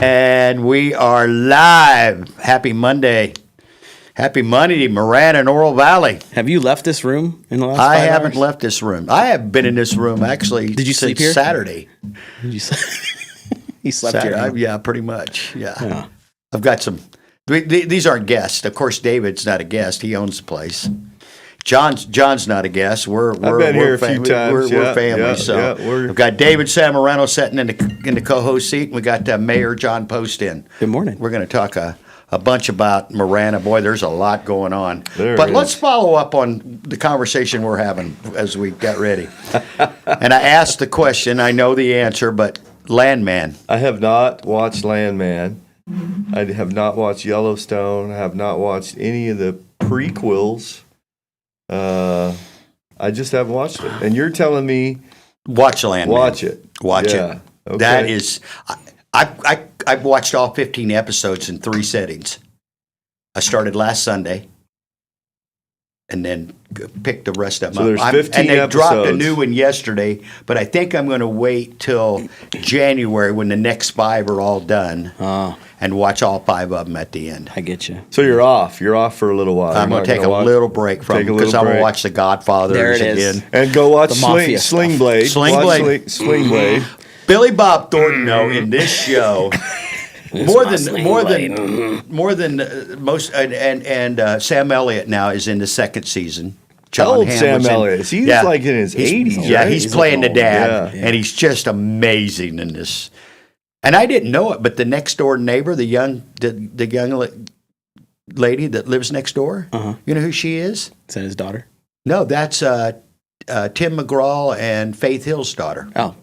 And we are live. Happy Monday. Happy Monday, Marana and Oral Valley. Have you left this room in the last 5 I hours? haven't left this room. I have been in this room actually Did you sleep since here? Saturday. Did you He slept here. Huh? Yeah, pretty much. Yeah. I've got some. These aren't guests. Of course, David's not a guest. He owns the place. John's not a guest. We're been here a few times. We're family. We've got David Samarano sitting in the co-host seat, and we got Mayor Jon Post in. Good morning. We're going to talk a bunch about Marana. Boy, there's a lot going on. But let's follow up on the conversation we're having as we got ready. And I asked the question. I know the answer, but Landman. I have not watched Landman. I have not watched Yellowstone. I have not watched any of the prequels. I just haven't watched it. And you're telling me watch Landman. Watch it. Watch yeah. it. Okay. That is, I've watched all 15 episodes in 3 settings. I started last Sunday, and then picked the rest of them so there's 15 and they episodes. dropped a new one yesterday, but I think I'm going to wait till January when the next 5 are all done. And watch all 5 of them at the end. I get you. So you're off. You're off for a little while. I'm going to take a little break from it because I'm going to watch The Godfather again. And go watch Sling Sling Blade. Blade. Sling Blade. Billy Bob Thornton, though, in this show, more than most, and Sam Elliott now is in the 2nd season. How old Sam Elliott? He's like in his 80s. Yeah, right? he's playing the dad, and he's just amazing in this. And I didn't know it, but the next door neighbor, the young lady that lives next door, you know who she is? Is that his daughter? No, that's Tim McGraw and Faith Hill's daughter. Oh.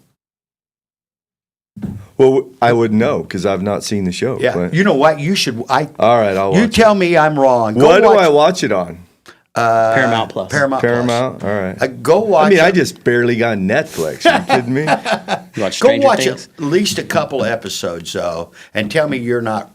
Well, I would know because I've not seen the show. Yeah, but. you know what? You should. All right, I'll watch You tell me I'm wrong. What do I watch it on? Paramount Plus. Paramount. All right. Go watch. I mean, I just barely got Netflix. Are you kidding me? You watch Go Stranger watch Things? at least a couple episodes, though, and tell me you're not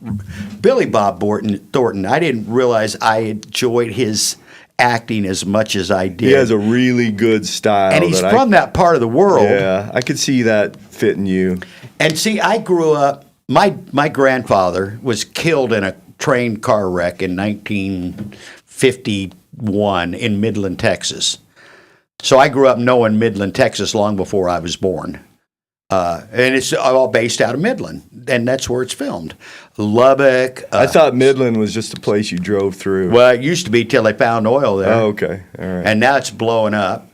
Billy Bob Thornton. I didn't realize I enjoyed his acting as much as I did. He has a really good style, and he's from that part of the world. Yeah, I could see that fitting you. And see, I grew up. My grandfather was killed in a train car wreck in 1951 in Midland, Texas. So I grew up knowing Midland, Texas long before I was born. And it's all based out of Midland, and that's where it's filmed. Lubbock. I thought Midland was just a place you drove through. Well, it used to be till they found oil there. Oh, okay. All right. And now it's blowing up.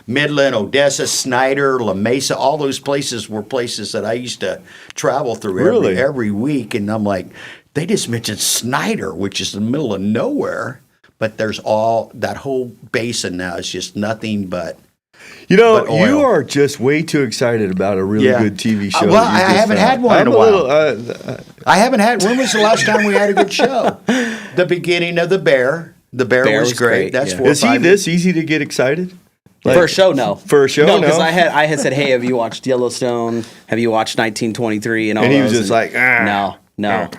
Midland, Odessa, Snyder, La Mesa, all those places were places that I used to travel through every week. And I'm like, they just mentioned Snyder, which is in the middle of nowhere. But there's that whole basin now is just nothing but. You know, but oil. You are just way too excited about a really good TV show. Well, I haven't had one in a while. I haven't had. When was the last time we had a good show? The beginning of The Bear. The Bear was great. That's 4 or 5 Is he this easy to get excited? For a show, no. For a show, no. Because I had said, hey, have you watched Yellowstone? Have you watched 1923 and all and those? And he was just like, No.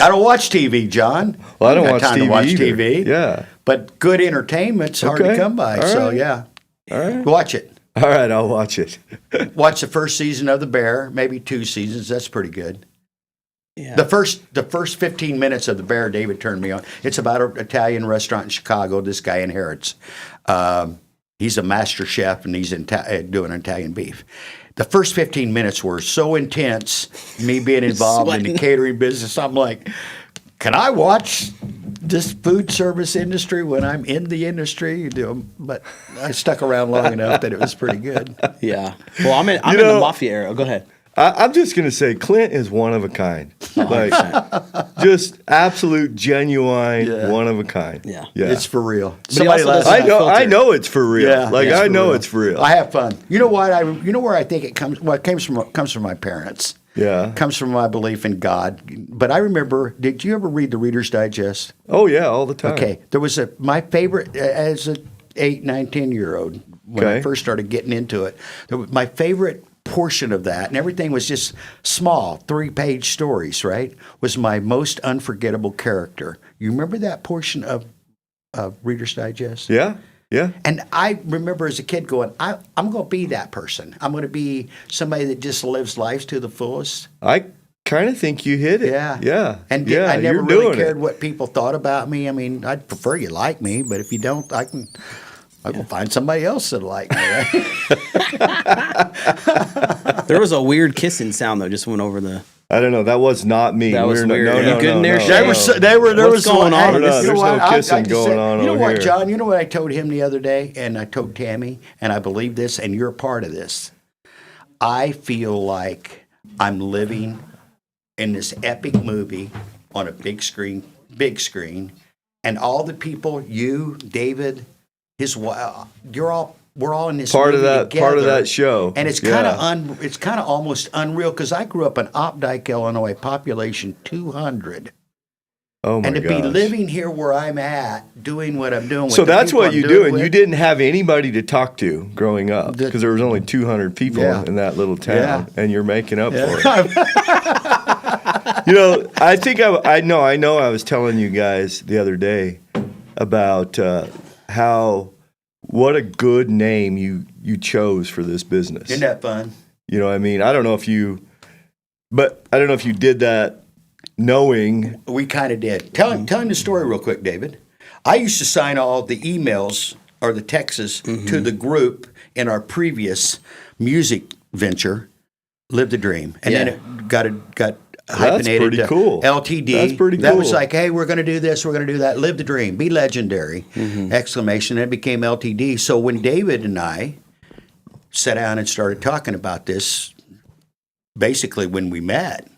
I don't watch TV, John. Well, I don't watch time TV to watch either. TV. Yeah. But good entertainment's hard to come by. All so, right. yeah. All right. Watch it. All right, I'll watch it. Watch the first season of The Bear, maybe 2 seasons. That's pretty good. Yeah. The first 15 minutes of The Bear, David turned me on. It's about an Italian restaurant in Chicago this guy inherits. He's a master chef, and he's doing Italian beef. The first 15 minutes were so intense, me being involved in the catering business, I'm like, can I watch this food service industry when I'm in the industry? But I stuck around long enough that it was pretty good. Yeah. Well, I'm in the mafia era. Go ahead. I'm just going to say Clint is one of a kind. Like, just absolute, genuine, one of a kind. Yeah. It's for real. I know it's for real. Yeah, I know it's for real. I have fun. You know what? You know where I think it comes? Well, it comes from my parents. Yeah. It comes from my belief in God. But I remember, did you ever read the Reader's Digest? Oh, yeah, all the time. Okay. There was my favorite, as an 8, 9, 10-year-old, when I first started getting into it, my favorite portion of that, and everything was just small, 3-page stories, right, was my most unforgettable character. You remember that portion of Reader's Digest? Yeah. Yeah. And I remember as a kid going, I'm going to be that person. I'm going to be somebody that just lives life to the fullest. I kind of think you hit it. Yeah. Yeah. And yeah, I never you're really doing cared it. what people thought about me. I mean, I'd prefer you like me, but if you don't, I can find somebody else that like me. Right? There was a weird kissing sound though. Just went over the. I don't know. That was not me. That was We're not- weird. No, You no, good in no, there, no, Shay? no. There was going on? Hey, There's you know no what? kissing just going on You know over what, here. John? You know what I told him the other day, and I told Tammy, and I believe this, and you're a part of this. I feel like I'm living in this epic movie on a big screen, and all the people, you, David, his wife, we're all in this Part of movie that together. show. And it's kind of it's kind of almost unreal because I grew up in Opdyke, Illinois, population 200. Oh my And to be gosh. living here where I'm at, doing what I'm doing. With So the that's people what I'm you doing do, and with. you didn't have anybody to talk to growing up because there was only 200 people Yeah. in that little town, Yeah. and you're making up for it. You know, I think I know. I was telling you guys the other day about what a good name you chose for this business. Isn't that fun? You know what I mean? I don't know if you did that knowing. We kind of did. Tell him the story real quick, David. I used to sign all the emails or the texts to the group in our previous music venture, Live the Dream, and then it got That's hyphenated pretty to cool. LTD. That's pretty That was cool. like, hey, we're going to do this, we're going to do that. Live the dream, be legendary! Exclamation! And it became LTD. So when David and I sat down and started talking about this, basically when we met,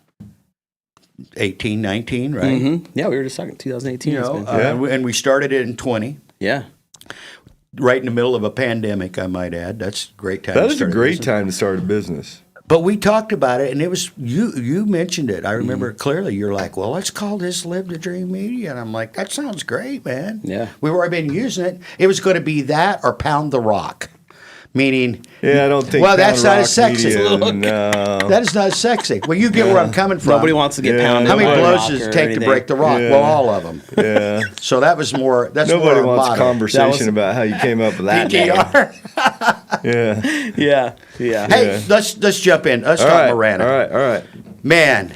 18, 19, right? Mm-hmm. Yeah, we were just talking 2018. You it's know, been- and we started it in 20. yeah. Right in the middle of a pandemic, I might add. That's a great time. That to is a start great business. time to start a business. But we talked about it, and it was you mentioned it. I remember it clearly. You're like, "Well, let's call this Live the Dream Media," and I'm like, "That sounds great, man." Yeah. We've already been using it. It was going to be that or Pound the Rock, meaning. Yeah, I don't think. Well, that's Pound not Rock as sexy. Media, Look. no. That is not as sexy. Well, you get where I'm coming from. Nobody wants to get Yeah, pounded. How many by a blows rock does or it take anything. to break the rock? Yeah. Well, all of them. Yeah. So that was more. That's Nobody more our wants motto. conversation That was- about how you came up with that name. PTR. Yeah. Yeah. Yeah. Hey, let's jump in. Let's All talk right. Marana. All right. Man,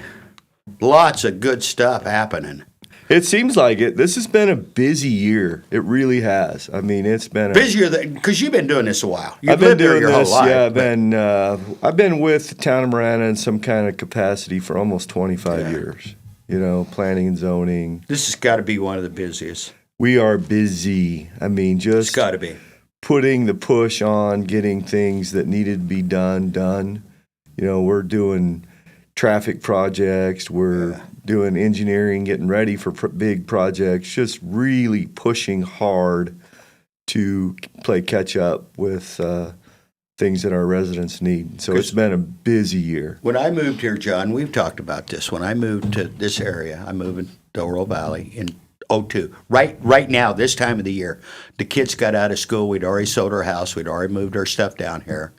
lots of good stuff happening. It seems like it. This has been a busy year. It really has. I mean, it's been Busier than because you've been doing this a while. You've I've been lived there doing your this. whole life. Yeah, but- I've been with the town of Marana in some kind of capacity for almost 25 years. You know, planning and zoning. This has got to be one of the busiest. We are busy. I mean, It's just got to be. putting the push on getting things that needed to be done. You know, we're doing traffic projects. We're doing engineering, getting ready for big projects. Just really pushing hard to play catch up with things that our residents need. So it's been a busy year. When I moved here, John, we've talked about this. When I moved to this area, I moved in Del Oro Valley in '02. Right now, this time of the year, the kids got out of school. We'd already sold our house. We'd already moved our stuff down here,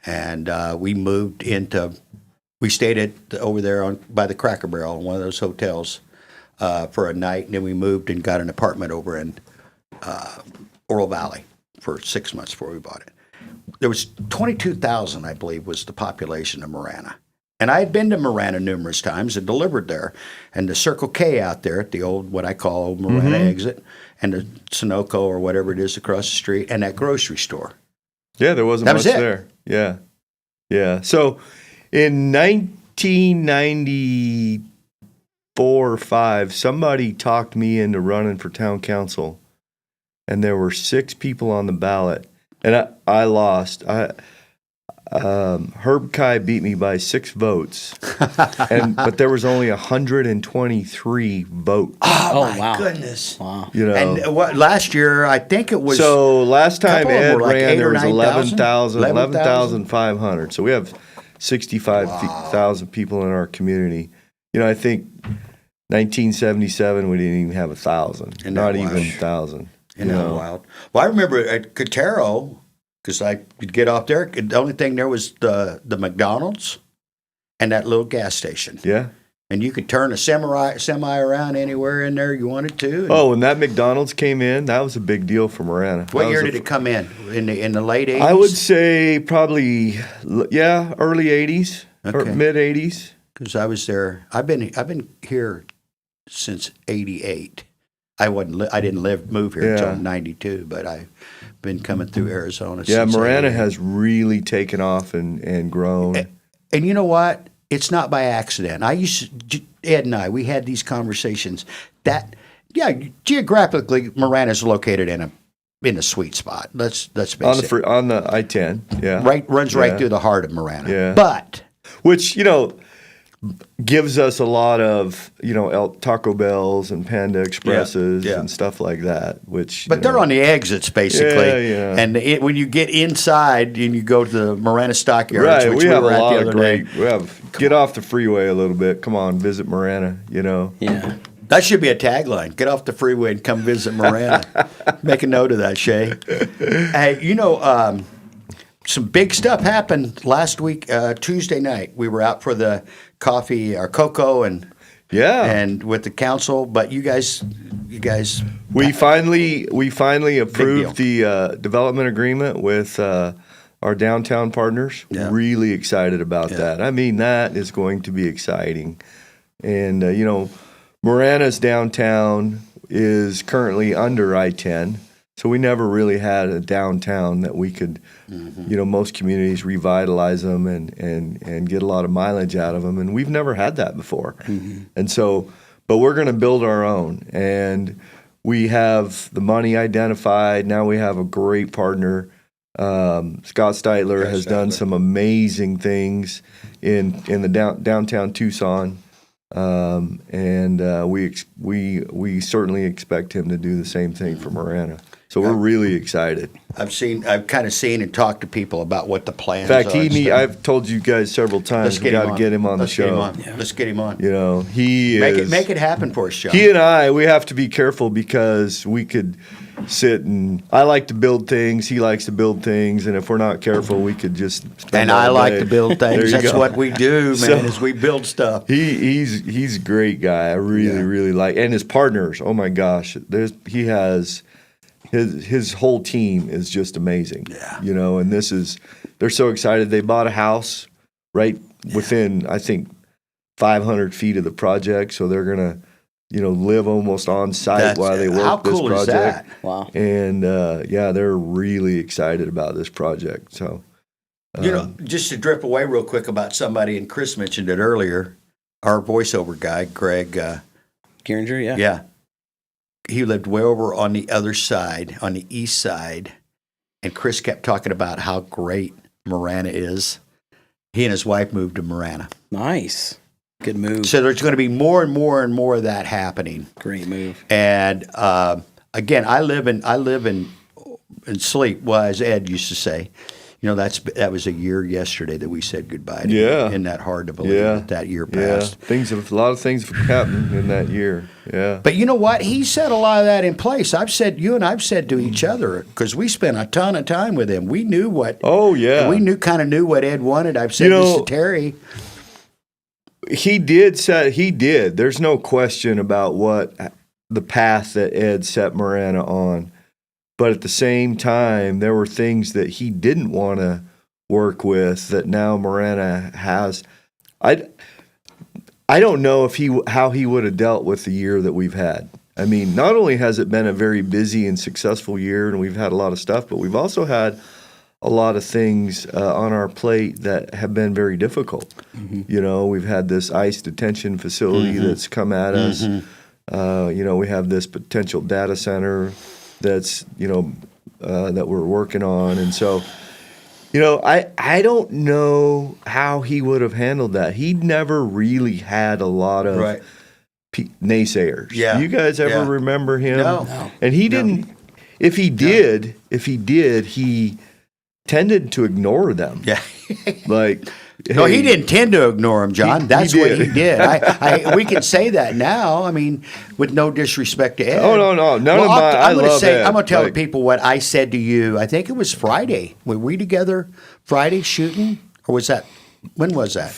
and we moved into. We stayed over there by the Cracker Barrel in one of those hotels for a night, and then we moved and got an apartment over in Oro Valley for 6 months before we bought it. There was 22,000, I believe, was the population of Marana. And I had been to Marana numerous times and delivered there. And the Circle K out there at the old, what I call old Marana exit, and the Sunoco or whatever it is across the street, and that grocery store. Yeah, there wasn't That much was it. there. Yeah. Yeah. So in 1994 or 5, somebody talked me into running for town council, and there were 6 people on the ballot, and I lost. Herb Kai beat me by 6 votes, but there was only 123 votes. Oh, my wow. goodness. Wow. You know, And last year, I think it was. so last time couple of them Ed were like ran, 8 there or was 9,000? 11,500. So we have 65,000 people in our community. You know, I think 1977 we didn't even have 1,000, Isn't not that even wild? 1,000. Isn't that wild? Well, I remember at Cotero, because I could get off there. The only thing there was the McDonald's and that little gas station. Yeah. And you could turn a semi around anywhere in there you wanted to. And Oh, when that McDonald's came in, that was a big deal for Marana. what That year was did it come in? In the late 80s? I would say probably, early 80s or Okay. mid 80s. because I was there. I've been here since '88. I didn't move here until Yeah. '92, but I've been coming through Arizona. Yeah, since Marana 88. has really taken off and grown. And you know what? It's not by accident. Ed and I, we had these conversations that, geographically, Marana's located in a sweet spot. Let's face it. On the I-10, yeah. Runs right Yeah. through the heart of Marana. Yeah. But Which, gives us a lot of, Taco Bells and Panda Expresses yeah. and stuff like that, which. they're on the exits, basically. Yeah. And when you get inside and you go to the Marana Stockyards, Right, which we have a were at lot the of other day. get off the freeway a little bit. Come on, visit Marana, Yeah. That should be a tagline. Get off the freeway and come visit Marana. Make a note of that, Shay. Hey, some big stuff happened last week, Tuesday night. We were out for the coffee or cocoa and with the council, but you guys We finally approved deal. the development agreement with our downtown partners. Yeah. Really excited about that. I mean, that is going to be exciting. And Marana's downtown is currently under I-10, so we never really had a downtown that we could, most communities revitalize them and get a lot of mileage out of them, and we've never had that before. And so, but we're going to build our own, and we have the money identified. Now we have a great partner. Scott Steitler has done some amazing things in the downtown Tucson. And we certainly expect him to do the same thing for Marana. So we're really excited. I've kind of seen and talked to people about what the plans In fact, are. I've told you guys several times we got to get him on the show. Let's get him on. He Make it happen for us, John. He and we have to be careful because we could sit and I like to build things. He likes to build things, and if we're not careful, we could just. Spend And all I like day. to build There things. you That's go. what we do, man. So- is we build stuff. He's a great guy. I really like, and his partners. Oh my gosh, he has his whole team is just amazing. Yeah. And they're so excited. They bought a house right within I think 500 feet of the project, so they're gonna live almost on site while they work how this cool project. is that? Wow. And they're really excited about this project. So. Just to drip away real quick about somebody, and Chris mentioned it earlier, our voiceover guy, Greg. Geringer, yeah. Yeah. He lived way over on the other side, on the east side, and Chris kept talking about how great Marana is. He and his wife moved to Marana. Nice. Good move. So there's going to be more and more and more of that happening. Great move. And again, I live in sleep. Well, as Ed used to say, that was a year yesterday that we said goodbye to. Yeah. Isn't that hard to believe that year passed? Yeah, a lot of things have happened in that year. Yeah. But you know what? He set a lot of that in place. I've said to each other, because we spent a ton of time with him. We knew what. Oh yeah. We knew what Ed wanted. I've said this to Terry. He did. There's no question about what the path that Ed set Marana on. But at the same time, there were things that he didn't want to work with that now Marana has. I don't know how he would have dealt with the year that we've had. I mean, not only has it been a very busy and successful year, and we've had a lot of stuff, but we've also had a lot of things on our plate that have been very difficult. Mm-hmm. We've had this ICE detention facility that's come at us. We have this potential data center that's that we're working on, and so I don't know how he would have handled that. He never really had a lot of naysayers. Yeah. You guys ever remember him? No. And he didn't. If he did, he tended to ignore them. Yeah. Like. No, hey, he didn't tend to ignore him, John. That's what he did. We can say that now. I mean, with no disrespect to Ed. Oh no, none of my. I love Ed. I'm going to tell people what I said to you. I think it was Friday. Were we together Friday shooting, or was that? When was that?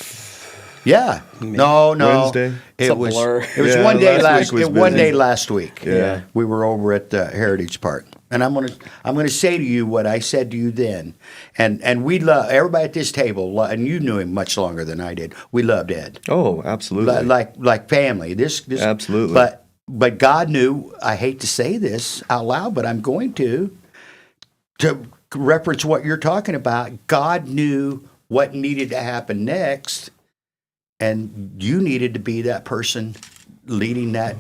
Yeah. No. Wednesday? It's a It was. blur. It was Yeah, one day last week was one busy. day last week. Yeah. We were over at the Heritage Park, and I'm gonna say to you what I said to you then, and we love everybody at this table, and you knew him much longer than I did. We loved Ed, Oh, absolutely. like family. This Absolutely. But God knew. I hate to say this out loud, but I'm going to reference what you're talking about. God knew what needed to happen next, and you needed to be that person leading that.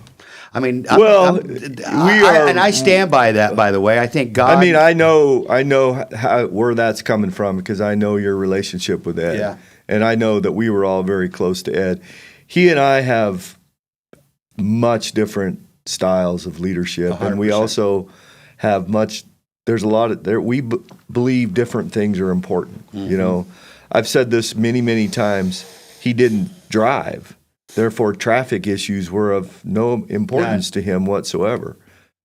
I mean, Well, and I stand by that. By the way, I think God. I mean, I know where that's coming from because I know your relationship with Ed. Yeah. And I know that we were all very close to Ed. He and I have much different styles of leadership, and we 100%. also have there's a lot of there. We believe different things are important. Mm-hmm. You know, I've said this many, many times. He didn't drive, therefore traffic issues were of no importance to him whatsoever.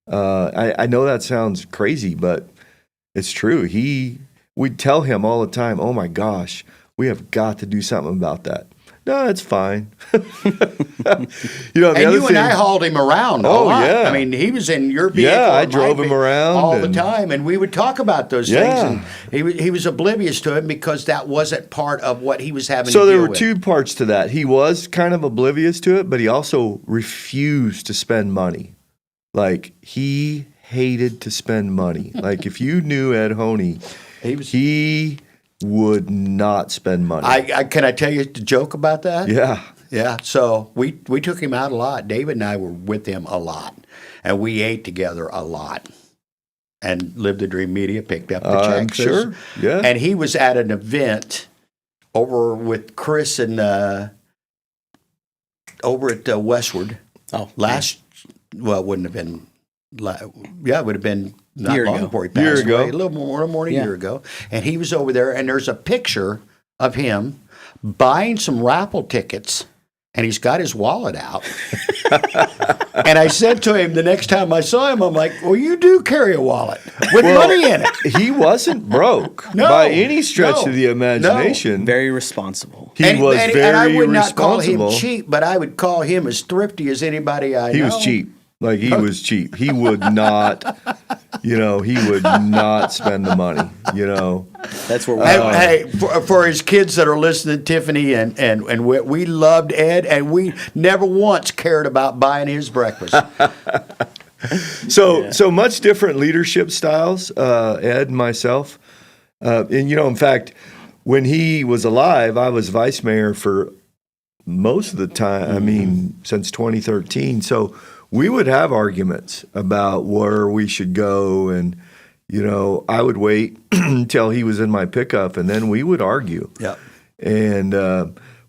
I know that sounds crazy, but it's true. We'd tell him all the time, "Oh my gosh, we have got to do something about that." No, it's fine. You know, and you and I hauled him around. Oh, a lot. yeah. I mean, he was in your vehicle. Yeah, I and drove my him vehicle around all the and- time, and we would talk about those Yeah. things. And he was oblivious to it because that wasn't part of what he was having. So to there deal were with. two parts to that. He was kind of oblivious to it, but he also refused to spend money. Like he hated to spend money. Like if you knew Ed Honey, he would not spend money. Can I tell you the joke about that? Yeah. Yeah. So we took him out a lot. David and I were with him a lot, and we ate together a lot. And Live the Dream Media picked up the I'm checks. sure. Yeah. And he was at an event over with Chris and over at Westward. Oh, Well, it wouldn't have been. It would have been not Year long ago. before he passed Year away. ago. A little more than a Yeah. year ago. And he was over there, and there's a picture of him buying some raffle tickets, and he's got his wallet out. And I said to him the next time I saw him, I'm like, well, you do carry a wallet with money in it. He wasn't broke No, by any stretch no, of the imagination. very responsible. He was very and I would not call responsible. him cheap, but I would call him as thrifty as anybody I know. He was cheap. Like he was cheap. He would not, he would not spend the money, That's where we Hey, for his kids that are listening, Tiffany and we loved Ed, and we never once cared about buying his breakfast. So much different leadership styles, Ed and myself. And, in fact, when he was alive, I was vice mayor for most of the time, I mean, since 2013. So we would have arguments about where we should go. And, I would wait until he was in my pickup, and then we would argue. Yeah. And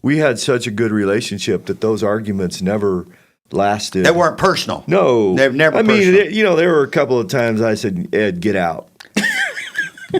we had such a good relationship that those arguments never lasted. They weren't personal. No, They've never I mean, personal. there were a couple of times I said, "Ed, get out."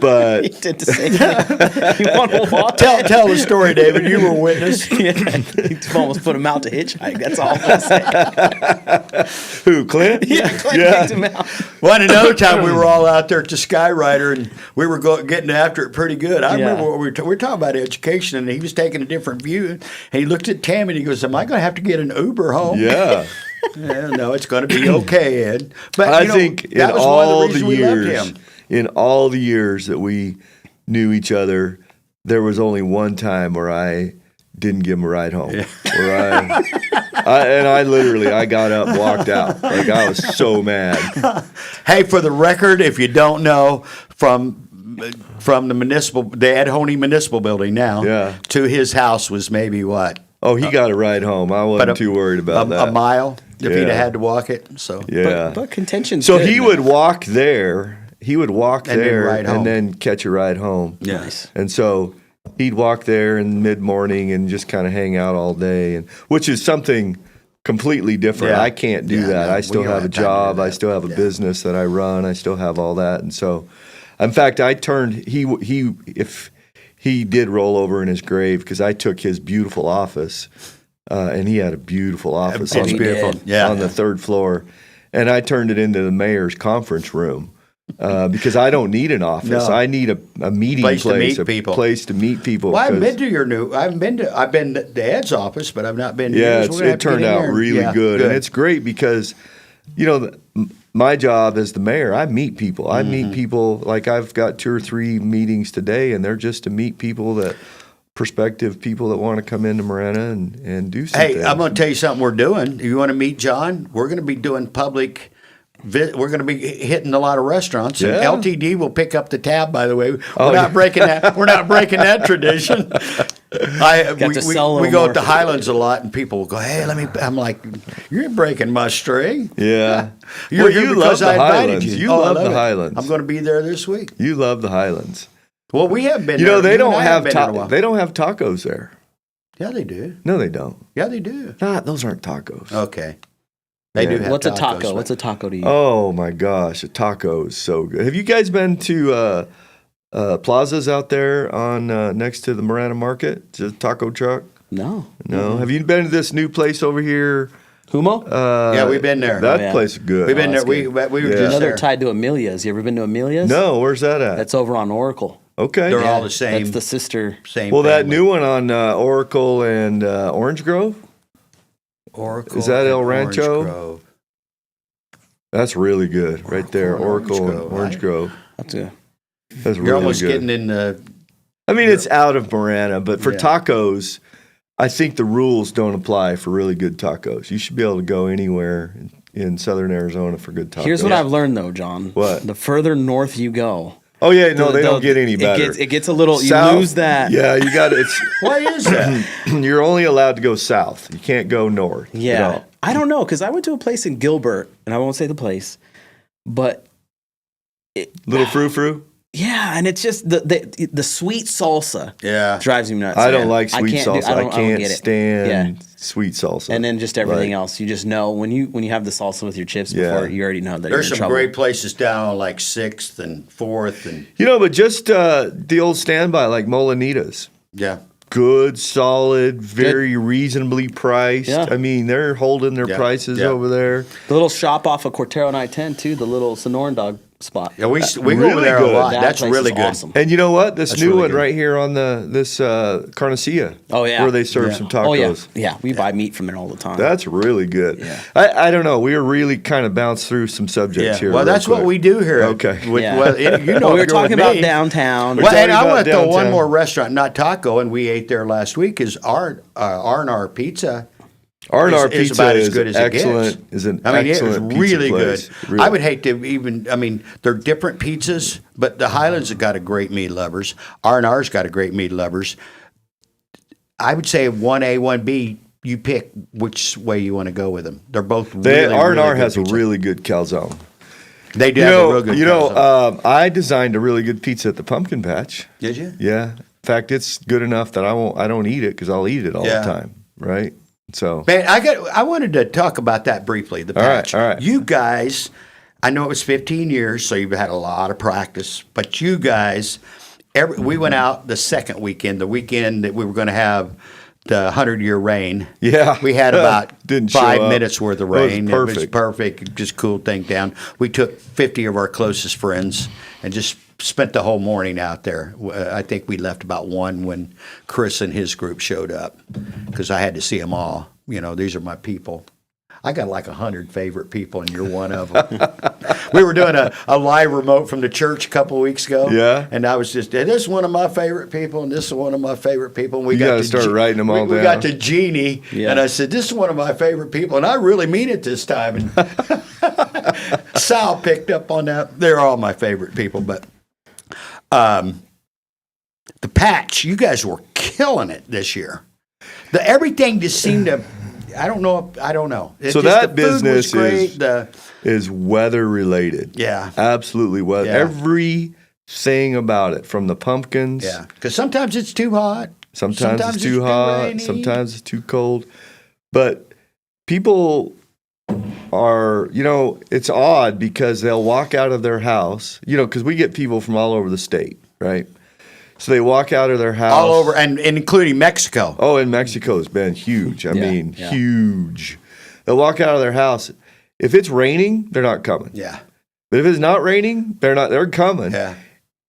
But he did the same thing. You want to walk? Tell the story, David. You were witness. Yeah, he almost put him out to hitchhike. That's all I'm gonna say. who, Clint? Yeah, Clint kicked him out. Well, and another time we were all out there at the Skyrider, and we were getting after it pretty good. I remember what we were talking about education, and he was taking a different view. And he looked at Tammy and he goes, "Am I going to have to get an Uber home?" Yeah. Yeah, no, it's going to be okay, Ed. But I think in that was one of all the the reasons we loved years, him. in all the years that we knew each other, there was only one time where I didn't give him a ride home. Where I got up, walked out. Like I was so mad. Hey, for the record, if you don't know, from the Ed Honey Municipal Building now Yeah. to his house was maybe what? Oh, he got a ride home. I wasn't too worried about that. A mile if he'd Yeah. have had to walk it. So Yeah. But contention's So good he now. would walk there. He would walk And then there ride home. and then catch a ride home. Nice. And so he'd walk there in mid-morning and just kind of hang out all day, and which is something completely different. Yeah. I can't do Yeah, that. no, I still we don't have a have time to do job. I that. still have a Yeah. business that I run. I still have all that. And so, in fact, I turned if he did roll over in his grave because I took his beautiful office, and he had a beautiful office It's on, beautiful. did. Yeah. on the third floor, and I turned it into the mayor's conference room. because I don't need an office. No. I need a meeting Place place, to meet people. a place to meet people. Well, I haven't 'cause- been to I've been to Ed's office, but I've not been to Yeah, yours. We're gonna have it to get turned in out there and- really yeah, good. And it's great because, my job as the mayor, I meet people. I meet people, like I've got 2 or 3 meetings today, and they're just to meet prospective people that want to come into Marana and do something. Hey, I'm going to tell you something we're doing. You want to meet John? We're going to be doing public. We're going to be hitting a lot of restaurants, and Yeah. LTD will pick up the tab. By the way, we're not breaking that. We're not breaking that tradition. We go more. to Highlands a lot, and people will go, "Hey, let me." I'm like, "You're breaking my string." Yeah. You're Well, here you because love I the invited Highlands. you. You Oh, I love the it. Highlands. I'm going to be there this week. You love the Highlands. Well, we have been. You know, there. they don't and I have been there in a while. they don't have tacos there. Yeah, they do. No, they don't. Yeah, they do. Those aren't tacos. Okay. They Yeah. do have What's a tacos, taco? but- What's a taco to you? Oh my gosh, a taco is so good. Have you guys been to plazas out there on next to the Marana Market? It's a taco truck. No. No. Have you been to this new place over here? Humo? Yeah, we've been there. That Oh, yeah. place is good. We've been there. that's We good. were Yeah. just Another there. tied to Amelia's. You ever been to Amelia's? No, where's that at? That's over on Oracle. Okay. They're all the same. That's the sister. Same. Well, that family. new one on Oracle and Orange Grove, Oracle. Is that and El Orange Rancho? Grove. that's really good right there. Oracle and Oracle and Orange Orange Grove. Grove. That's a, That's You're really almost good. getting in the. I mean, it's out of Marana, but for Yeah. tacos, I think the rules don't apply for really good tacos. You should be able to go anywhere in southern Arizona for good tacos. here's what I've learned though, John. What? The further north you go, Oh yeah, no, they the- don't get any better. It gets a little. South, You lose that. Yeah, you got it. Why is that? You're only allowed to go south. You can't go north. at Yeah. all. I don't know because I went to a place in Gilbert, and I won't say the place, but Little frou frou. yeah, and it's just the sweet salsa Yeah. drives me nuts. I don't man. like sweet can't do- salsa. I don't can't get it. stand Yeah. sweet salsa. And then just everything Like, else, you just know when you have the salsa with your chips Yeah. before, you already know that There's you're in some trouble. great places down on like 6th and 4th and but just the old standby like Molinitas. yeah. Good, solid, very reasonably priced. Yeah. I mean, they're holding their Yeah. prices Yeah. over there. The little shop off of Cortero and I-10 too, the little Sonoran dog spot. Yeah, we go really over there good. a lot. That That's place really is good. awesome. And you know what? This That's new really one good. right here on this Carnacia. Oh, yeah. where they serve Yeah. some tacos. Oh yeah, yeah. We buy meat from there all the time. That's really good. Yeah. I don't know. We were really kind of bounced through some subjects Yeah. here. Well, real that's what quick. we do here. Okay. Yeah. Well, you know, we were if you're talking with about me- downtown. Well, and talking I about want to throw one downtown. more restaurant, not taco, and we ate there last week. Is R&R Pizza. R&R is Pizza about as is good as it gets. excellent. Is an I mean, it was excellent pizza really good. place. Really. I would hate to even. I mean, they're different pizzas, but the Highlands have got a great meat lovers. R&R's got a great meat lovers. I would say 1A, 1B. You pick which way you want to go with them. They're both really. R&R really good has pizza. a really good calzone. They do have a real good. calzone. I designed a really good pizza at the Pumpkin Patch. Did you? Yeah. In fact, it's good enough that I don't eat it because I'll eat it all Yeah. the time. Right. So Man, I wanted to talk about that briefly. The All right, patch. all right. You guys, I know it was 15 years, so you've had a lot of practice. But you guys, we went out the second weekend, the weekend that we were going to have the 100-year rain. Yeah. we had about Didn't show 5 up. minutes worth of It was rain. perfect. It was perfect. It just cooled things down. We took 50 of our closest friends and just spent the whole morning out there. I think we left about 1 when Chris and his group showed up because I had to see them all. You know, these are my people. I got like 100 favorite people, and you're one of them. We were doing a live remote from the church a couple of weeks ago. Yeah. And I was just, this is one of my favorite people, and this is one of my favorite people. And we You got gotta to start writing them all we down. got to Jeannie, Yeah. and I said, this is one of my favorite people, and I really mean it this time. And Sal picked up on that. They're all my favorite people, but the patch, you guys were killing it this year. Everything just seemed to. I don't know. It So just, that the food was business great. is weather related. Yeah. Absolutely weather. Yeah. Everything about it, from the pumpkins. Yeah, because sometimes it's too hot. Sometimes it's too hot. rainy. Sometimes it's too cold. But people are, it's odd because they'll walk out of their house, because we get people from all over the state, right? So they walk out of their house. all over, and including Mexico. Oh, and Mexico's been huge. I mean, yeah. huge. They'll walk out of their house. If it's raining, they're not coming. Yeah, But if it's not raining, they're coming. Yeah.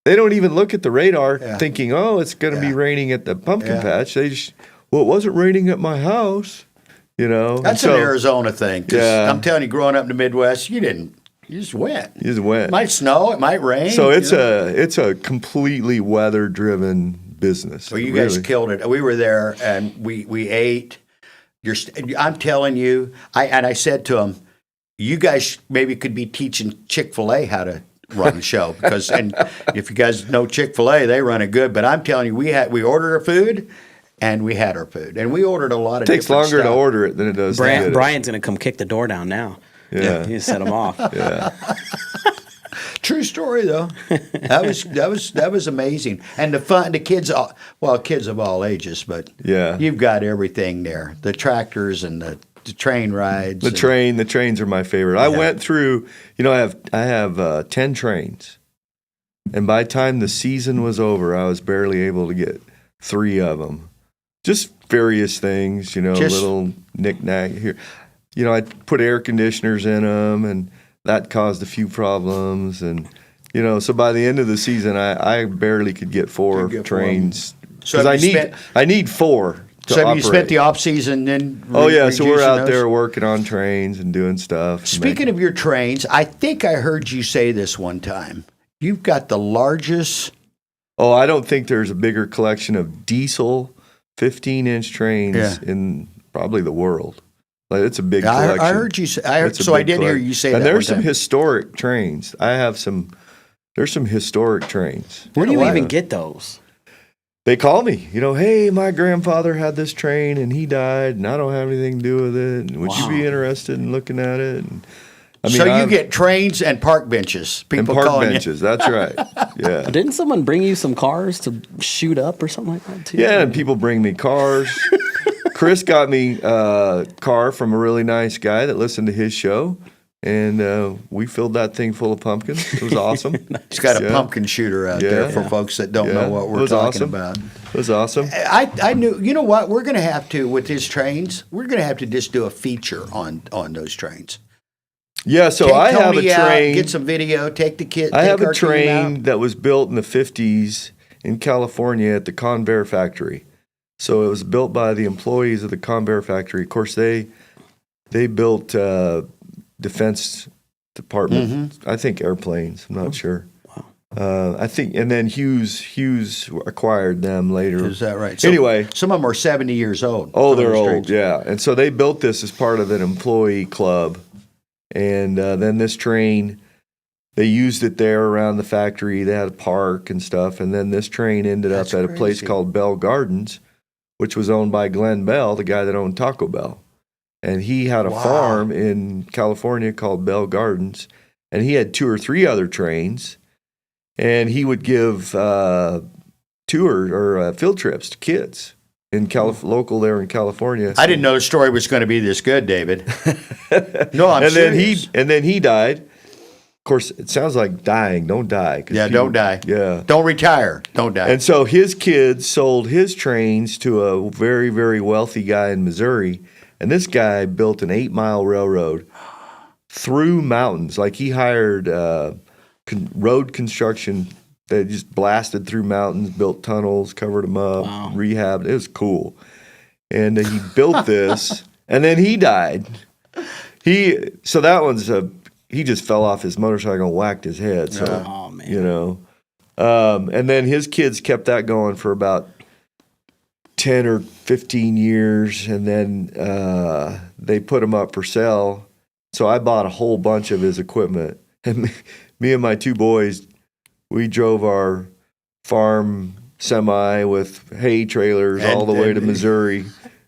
They don't even look at the radar Yeah. thinking, oh, it's going to be Yeah. raining at the pumpkin Yeah. patch. They just, well, it wasn't raining at my house, you know. That's And an so Arizona thing. 'Cause Yeah. I'm telling you, growing up in the Midwest, you just went. You just went. It might snow, it might rain. So you it's know. a completely weather driven business. Well, you guys really. killed it. We were there and we ate. I'm telling you, I said to them, you guys maybe could be teaching Chick-fil-A how to run the show because and if you guys know Chick-fil-A, they run it good. But I'm telling you, we ordered our food and we had our food and we ordered a lot of. It takes different longer stuff. to order it than it does to get it. Brian's gonna come kick the door down now. Yeah. You set him off. Yeah. True story though. That was amazing. And the kids of all ages, but Yeah. you've got everything there. The tractors and the train rides. The trains are my favorite. I went through, I have 10 trains. And by the time the season was over, I was barely able to get 3 of them. Just various things, little knick-knack here. I put air conditioners in them, and that caused a few problems. And, so by the end of the season, I barely could get 4 trains. So Because have I need 4 to So have you operate. spent the off season then? Oh yeah, so we're reducing out those? there working on trains and doing stuff. Speaking of your trains, I think I heard you say this one time. You've got the largest. Oh, I don't think there's a bigger collection of diesel 15-inch trains Yeah. in probably the world. Like, it's a big collection. I heard you say. It's a So I big did hear collection. you say that. And there's one some time. historic trains. There's some historic trains. Where do you why? even get those? They call me, hey, my grandfather had this train and he died and I don't have anything to do with it. And would you be interested in looking at it? And, So you I've- get trains and park benches. and People park calling benches. That's right. Yeah. Didn't someone bring you some cars to shoot up or something like that too? Yeah, and people bring me cars. Chris got me a car from a really nice guy that listened to his show, and we filled that thing full of pumpkins. It was awesome. you. He's got a Yeah. pumpkin shooter out there for Yeah. folks that don't Yeah. know what It we're was talking awesome. about. It was awesome. I knew. You know what? We're going to have to with his trains. We're going to have to just do a feature on those trains. Yeah, so Take I have a Tony out, train. get some video. Take the kid. I take have a our team train out. that was built in the 50s in California at the Convair factory. So it was built by the employees of the Convair factory. Of course, they built defense department. Mm-hmm. I think airplanes. I'm not sure. I think, and then Hughes acquired them later. Is that right? Anyway, some of them are 70 years old. oh, some of they're those old, trains. yeah. And so they built this as part of an employee club, and then this train, they used it there around the factory. They had a park and stuff, and then this train ended That's up at a place crazy. called Bell Gardens, which was owned by Glenn Bell, the guy that owned Taco Bell, and he had a Wow. farm in California called Bell Gardens, and he had 2 or 3 other trains. And he would give tours or field trips to kids in local there in California. I didn't know the story was going to be this good, David. No, I'm and serious. then he died. Of course, it sounds like dying. Don't die. 'Cause Yeah, don't die. Yeah. Don't retire. Don't die. And so his kids sold his trains to a very, very wealthy guy in Missouri. And this guy built an 8-mile railroad through mountains. Like he hired road construction that just blasted through mountains, built tunnels, covered them up, rehabbed. It was cool. And he built this, and then he died. So that one's he just fell off his motorcycle and whacked his head. So, Oh man. and then his kids kept that going for about 10 or 15 years, and then they put him up for sale. So I bought a whole bunch of his equipment. And me and my 2 boys, we drove our farm semi with hay trailers all the way to Missouri.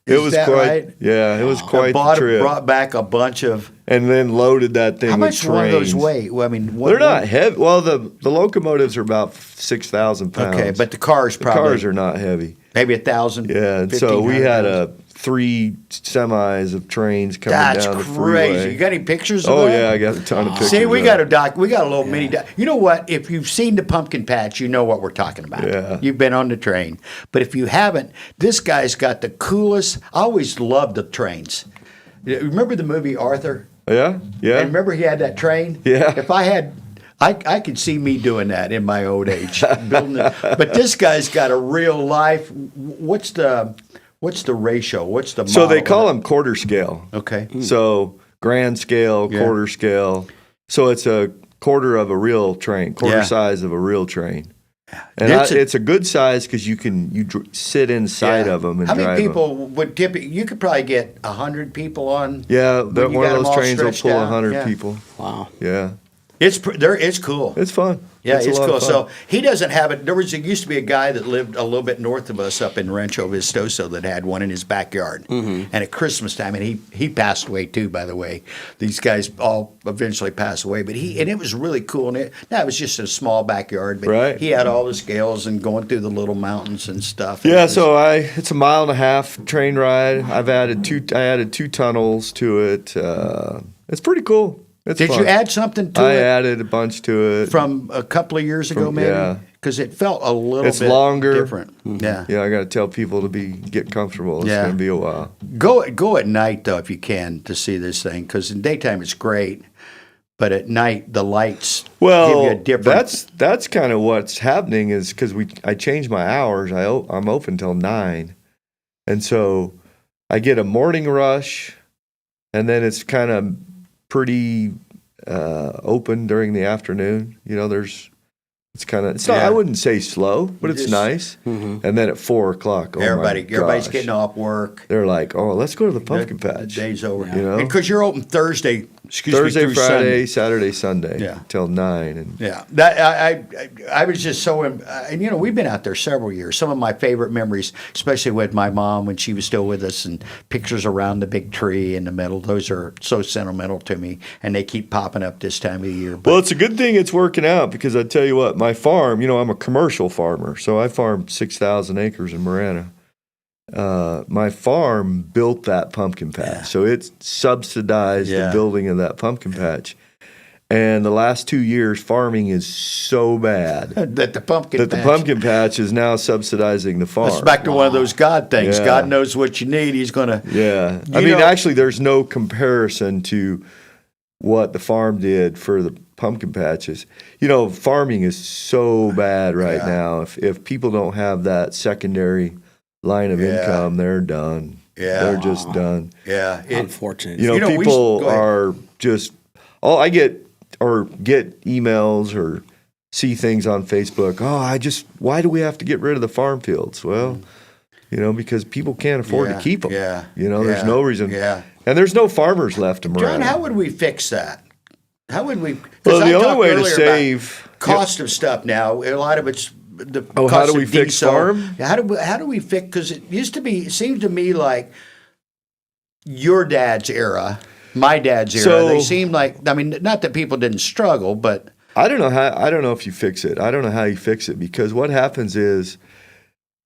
It Is was that quite, right? yeah, it was quite the trip. Brought back a bunch of. And then loaded that thing How with much trains. one of those weigh? Well, I mean, They're not heavy. Well, the locomotives are about 6,000 pounds. Okay, but the cars the probably cars are not heavy. maybe 1,000. Yeah, and so we had 3 semis of trains coming That's down the crazy. freeway. You got any pictures of Oh that? yeah, I got a ton of pictures. See, we of got it. a doc. We got a little mini doc. You know what? If you've seen the pumpkin patch, you know what we're talking about. Yeah. You've been on the train. But if you haven't, this guy's got the coolest. I always loved the trains. Remember the movie Arthur? Yeah, yeah. And remember he had that train? Yeah. If I had I could see me doing that in my old age, building it. But this guy's got a real life. What's the ratio? What's the So they model? call them quarter scale. Okay. So grand scale, Yeah. quarter scale. So it's a quarter of a real train, quarter Yeah. size of a real train. And It's it's a good size because you sit inside of them and How drive many 'em. people would typically? You could probably get 100 people on. Yeah, when that you one of got 'em those all trains will stretched pull out. 100 Yeah. people. Wow. Yeah, It's cool. it's fun. Yeah, a it's lot cool. of fun. So he doesn't have it. There used to be a guy that lived a little bit north of us up in Rancho Vistoso that had one in his backyard. And at Christmas time, and he passed away too, by the way. These guys all eventually passed away, but it was really cool. And it was just a small backyard, but Right. he had all the scales and going through the little mountains and stuff. Yeah, so it's a 1.5 mile train ride. I added two tunnels to it. It's pretty cool. It's Did fun. you add something to I it added a bunch to it. from a couple of years ago, maybe? yeah. Because it felt a little It's bit longer. different. Yeah. Yeah, I got to tell people to get comfortable. It's Yeah. going to be a while. Go at night though if you can to see this thing because in daytime it's great, but at night the lights give you Well, a different. that's kind of what's happening is because I changed my hours. I'm open till 9, and so I get a morning rush, and then it's kind of pretty open during the afternoon. You know, it's not. Yeah. I wouldn't say slow, but it's Just- nice. And then at 4:00, everybody's gosh, getting off work. They're like, "Oh, let's go to the pumpkin The patch." day's over. You know? Because you're open Thursday. Thursday, through Friday, Sunday. Saturday, Sunday, Yeah. till 9. And Yeah, that I was just so, and we've been out there several years. Some of my favorite memories, especially with my mom when she was still with us, and pictures around the big tree in the middle. Those are so sentimental to me, and they keep popping up this time of the year. But Well, it's a good thing it's working out because I tell you what, my farm, I'm a commercial farmer, so I farm 6,000 acres in Marana. My farm built that pumpkin patch, so it subsidized the Yeah. building of that pumpkin patch. And the last 2 years, farming is so bad that the pumpkin that the patch- pumpkin patch is now subsidizing the farm. It's back to one of those God things. Yeah. God knows what you need. He's going to. Yeah. You I mean, know- actually, there's no comparison to what the farm did for the pumpkin patches. Farming is so bad right Yeah. now. If people don't have that secondary line of Yeah. income, they're done. Yeah. They're just done. Yeah. Unfortunate. You know, we People go ahead. are just, I get emails or see things on Facebook. Why do we have to get rid of the farm fields? Well, because people can't afford Yeah, to keep them. yeah, There's yeah, no reason. yeah. And there's no farmers left in Marana. John, how would we fix that? How would we? 'Cause Well, I the only talked way to earlier about save cost of stuff now. A lot of it's the Oh, cost how do of we fix diesel. farm? How do we fix? Because it used to be. It seems to me like your dad's era, my dad's era. So- They seem like. I mean, not that people didn't struggle, but I don't know if you fix it. I don't know how you fix it because what happens is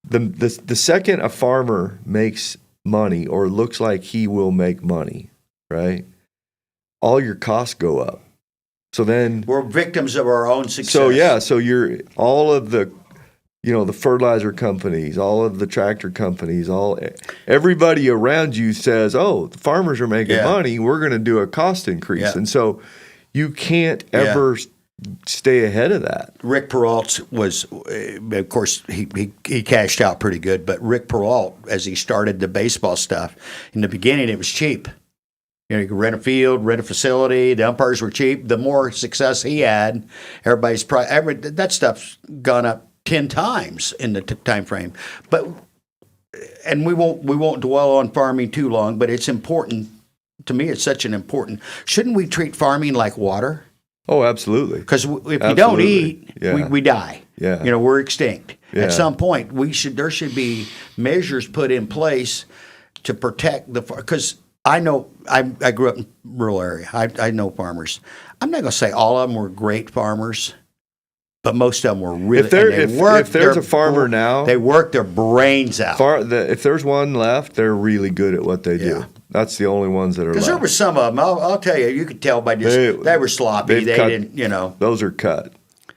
the second a farmer makes money or looks like he will make money, right? All your costs go up. So then we're victims of our own success. so you're all of the the fertilizer companies, all of the tractor companies, everybody around you says, "Oh, the farmers are making Yeah. money. We're going to do a cost increase." Yeah. And so you can't ever stay ahead of that. Rick Peralt was, of course, he cashed out pretty good. But Rick Peralt, as he started the baseball stuff, in the beginning it was cheap. You could rent a field, rent a facility. The umpires were cheap. The more success he had, everybody's that stuff's gone up 10 times in the time frame. But and we won't dwell on farming too long. But it's important to me. It's such an important. Shouldn't we treat farming like water? Oh, absolutely. Because if you don't Absolutely. eat, Yeah. we die. Yeah. We're extinct. Yeah. At some point, there should be measures put in place to protect because I know I grew up in a rural area. I know farmers. I'm not going to say all of them were great farmers, but most of them were really. If there- and they if worked there's their- a farmer now- they work their brains out. If there's one left, they're really good at what they do. Yeah. That's the only ones that are Because left. there were some of them. I'll tell you, you could tell by just they were sloppy. they've They cut- didn't, Those are cut.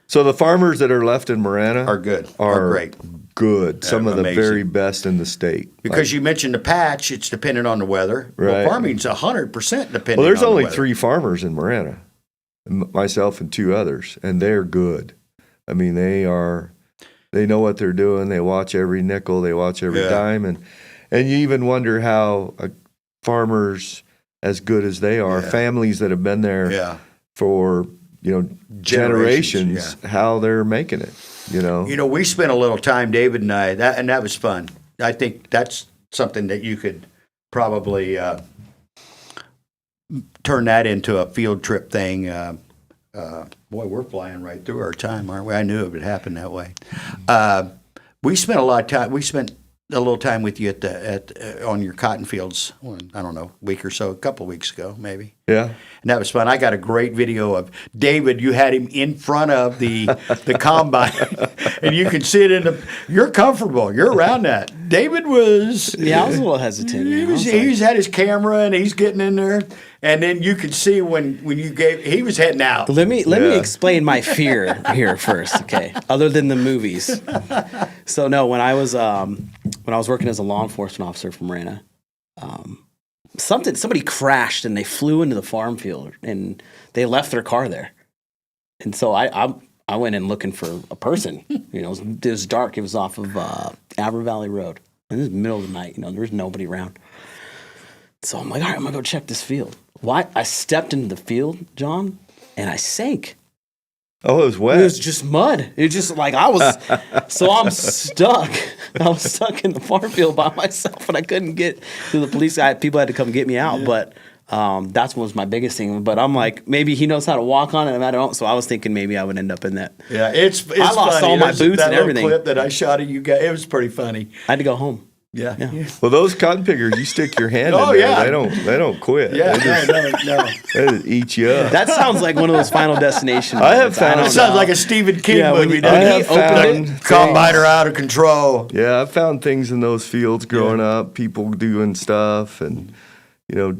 So the farmers that are left in Marana are good. Are great. Good. Some of the amazing. very best in the state. Because you mentioned the patch, it's dependent on the weather. Right. Well, farming's 100% dependent Well, there's on only the weather. 3 farmers in Marana. myself and 2 others, and they're good. I mean, they know what they're doing. They watch every nickel, they watch every dime, and you even wonder how farmers as good as they are, families that have been there for generations, how they're making it. We spent a little time, David and I, and that was fun. I think that's something that you could probably turn that into a field trip thing. Boy, we're flying right through our time, aren't we? I knew it would happen that way. We spent a lot of time. We spent a little time with you on your cotton fields. I don't know, a week or so, a couple of weeks ago, maybe. Yeah. And that was fun. I got a great video of David. You had him in front of the combine, and you can see it you're comfortable. You're around that. David was. Yeah, I was a little hesitant. He's had his camera and he's getting in there, and then you could see when he was heading out. Let me explain my fear here first, okay? Other than the movies. So no, when I was working as a law enforcement officer from Marana, somebody crashed and they flew into the farm field and they left their car there. And so I went in looking for a person. It was dark. It was off of Aber Valley Road. And this is the middle of the night. There was nobody around. So I'm like, all right, I'm going to go check this field. Why? I stepped into the field, John, and I sank. Oh, it was wet. It was just mud. It was just like so I'm stuck. I was stuck in the farm field by myself, and I couldn't get to the police. People had to come get me out, but that's what was my biggest thing. But I'm like, maybe he knows how to walk on it, and I don't. So I was thinking maybe I would end up in that. Yeah, it's I lost funny. all my boots and everything. That clip that I shot of you guys, it was pretty funny. I had to go home. Yeah. Well, those cotton pickers, you stick your hand in there. Yeah. They don't quit. Yeah, no. They just eat you up. That sounds like one of those Final Destination. I have found. It sounds like a Stephen King movie. I have found combiner out of control. Yeah, I've found things in those fields growing up. People doing stuff, and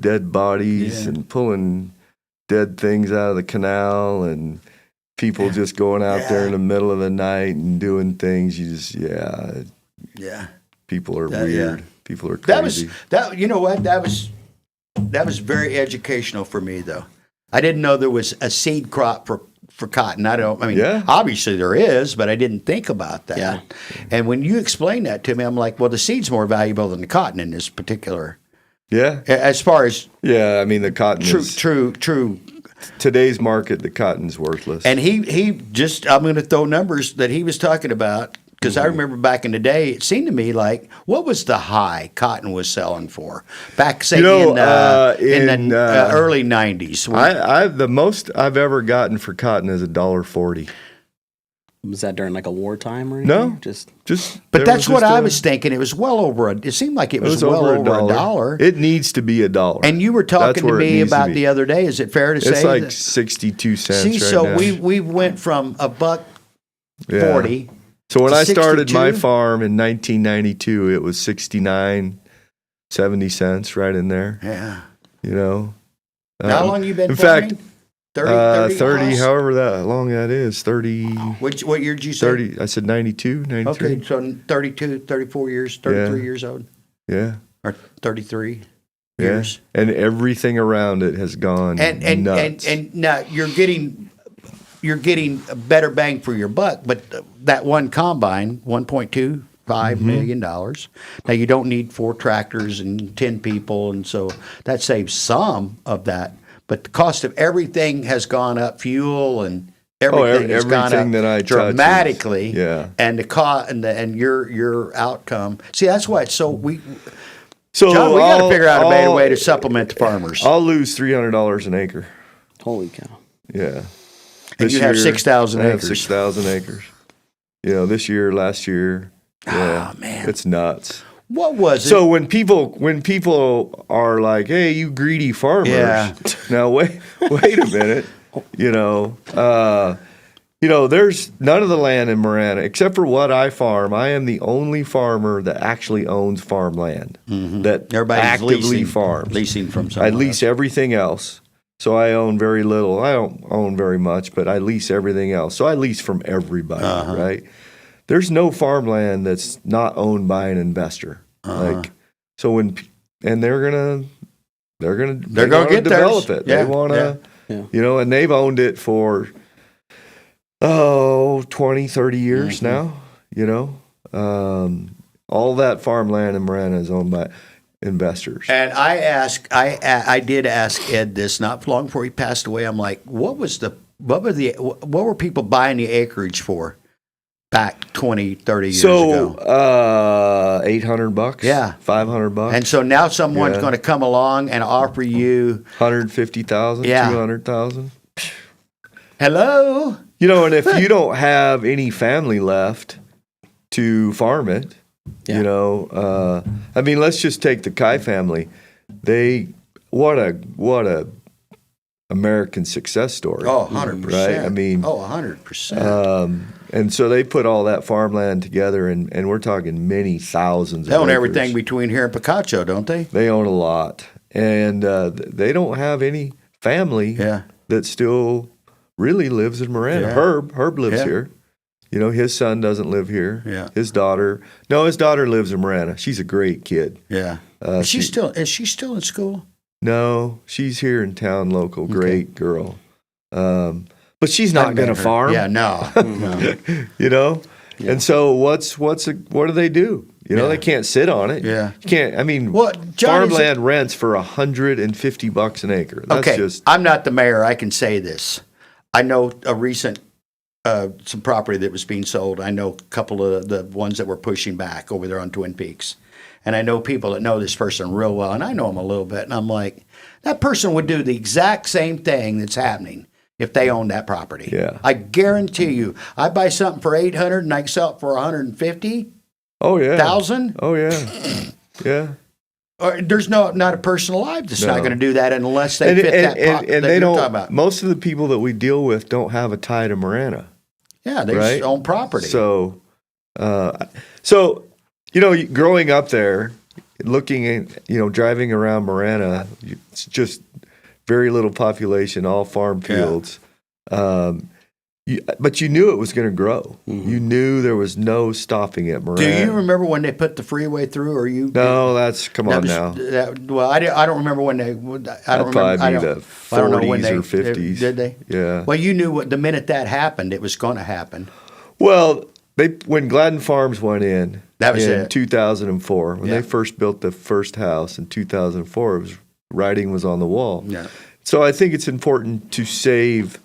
dead bodies, and pulling dead things out of the canal, and people just going out there in the middle of the night and doing things. You just People are weird. People are crazy. You know what? That was very educational for me, though. I didn't know there was a seed crop for cotton. Obviously there is, but I didn't think about that. Yeah. And when you explained that to me, I'm like, well, the seed's more valuable than the cotton in this particular. Yeah. As far as the cotton is true. Today's market, the cotton's worthless. And he just, I'm going to throw numbers that he was talking about. Because I remember back in the day, it seemed to me like, what was the high cotton was selling for? Back, say, in the early 90s. The most I've ever gotten for cotton is $1.40. Was that during like a wartime or anything? No. Just. But that's what I was thinking. It was well over it seemed like it was well over $1. It needs to be $1. And you were talking to me about the other day. Is it fair to say? It's like 62 cents See, so now. we went from $1.40. So when I started 62? my farm in 1992, it was 69, 70 cents right in there. Yeah. How long you been in farming? fact, 30, however that long that is, 30. What year did you say? 30, I said 92, 93. Okay, so 32, 34 years, 33 years old. Yeah. Or 33 years. And everything around it has gone nuts. And now you're getting a better bang for your buck, but that one combine, $1.25 million. Now you don't need 4 tractors and 10 people, and so that saves some of that. But the cost of everything has gone up, fuel and everything has gone up that I dramatically. Yeah. And the cost and your outcome. See, that's why it's so So John, we got to figure out a better way to supplement the farmers. I'll lose $300 an acre. Holy cow! Yeah. And you have 6,000 acres. I have 6,000 acres. Last year. Yeah, Oh, man. It's nuts. What was it? So when people are like, "Hey, you greedy farmers," now wait a minute. There's none of the land in Marana except for what I farm. I am the only farmer that actually owns farmland that Everybody's actively farms. leasing from I someone lease everything else. So I own very little. I don't own very much, but I lease everything else. So I lease from everybody, right? There's no farmland that's not owned by an investor. They're gonna get develop theirs. it. Yeah. They want to Yeah. You know, and they've owned it for 20, 30 years now. You know, all that farmland in Marana is owned by investors. And I did ask Ed this not long before he passed away. I'm like, what were people buying the acreage for back 20, 30 years ago? So, $800. Yeah. $500. And so now someone's Yeah. going to come along and offer you, 150,000, Yeah. 200,000. hello? You know, and if you don't have any family left to farm it, Yeah. you know, I mean, let's just take the Kai family. What a American success story. Oh, 100%. Right? I mean, 100%. and so they put all that farmland together, and we're talking many thousands They of own acres. everything between here and Picacho, don't they? They own a lot. And they don't have any family Yeah. that still really lives in Marana. Yeah. Herb lives Yeah. here. You know, his son doesn't live here. Yeah. His daughter lives in Marana. She's a great kid. Yeah. Is she still in school? No, she's here in town, local. Great girl. But she's not going to farm. Yeah, no. No. You know? Yeah. And so what do they do? You know, Yeah. they can't sit on it. Yeah. You can't, I mean, Well, John, farmland rents for $150 an acre. That's Okay, just, I'm not the mayor. I can say this. I know a recent some property that was being sold. I know a couple of the ones that were pushing back over there on Twin Peaks, and I know people that know this person real well, and I know him a little bit. And I'm like, that person would do the exact same thing that's happening if they owned that property. Yeah. I guarantee you. I buy something for 800, and I can sell it for 150,000. oh yeah. Oh yeah. Yeah. Or there's not a person alive that's not No. going to do that unless they fit that pocket and that they you're don't, talking about. most of the people that we deal with don't have a tie to Marana. Yeah, they right? just own property. So, you know, growing up there, looking at, you know, driving around Marana, it's just very little population, all farm fields. But you knew it was going to grow. Mm-hmm. You knew there was no stopping at Marana. Do you remember when they put the freeway through, or you? No, that's come that on was- now. well, I don't remember when they. I don't That'd remember. probably I be don't, the I don't know when 40s they or 50s. Did they? Yeah. Well, you knew what the minute that happened, it was going to happen. Well, when Gladden Farms went in, That was in it. 2004, when Yeah. they first built the first house in 2004, writing was on the wall. Yeah. So I think it's important to save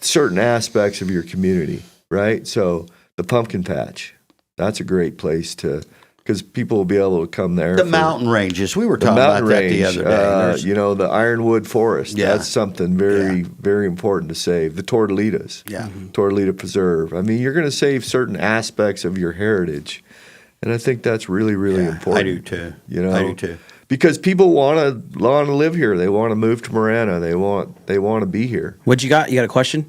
certain aspects of your community, right? So the pumpkin patch, that's a great place because people will be able to come there. The for mountain ranges. We were the talking mountain about range, that the other day. There's- you know, the ironwood forest. Yeah. That's something very, very important to save. The tortolitas. Yeah. Tortolita preserve. I mean, you're going to save certain aspects of your heritage. And I think that's really, really yeah, important. I do too. You know, I do too. Because people want to live here. They want to move to Marana. They want to be here. What you got? You got a question?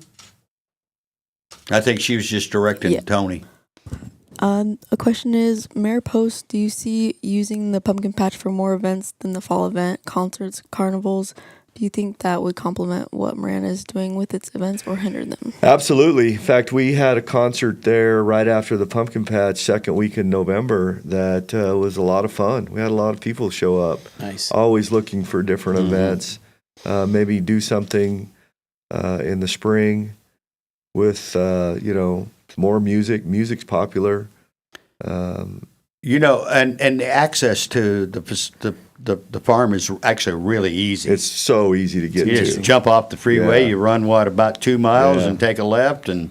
I think she was just directing Yeah. Tony. A question is, Mayor Post, do you see using the pumpkin patch for more events than the fall event, concerts, carnivals? Do you think that would complement what Marana is doing with its events or hinder them? Absolutely. In fact, we had a concert there right after the pumpkin patch, second week in November. That was a lot of fun. We had a lot of people show up. Nice. Always looking for different events. Maybe do something in the spring with you know, more music. Music's popular. You know, and the access to the farm is actually really easy. It's so easy to get You to. just jump off the freeway. Yeah. You run about 2 miles Yeah. and take a left and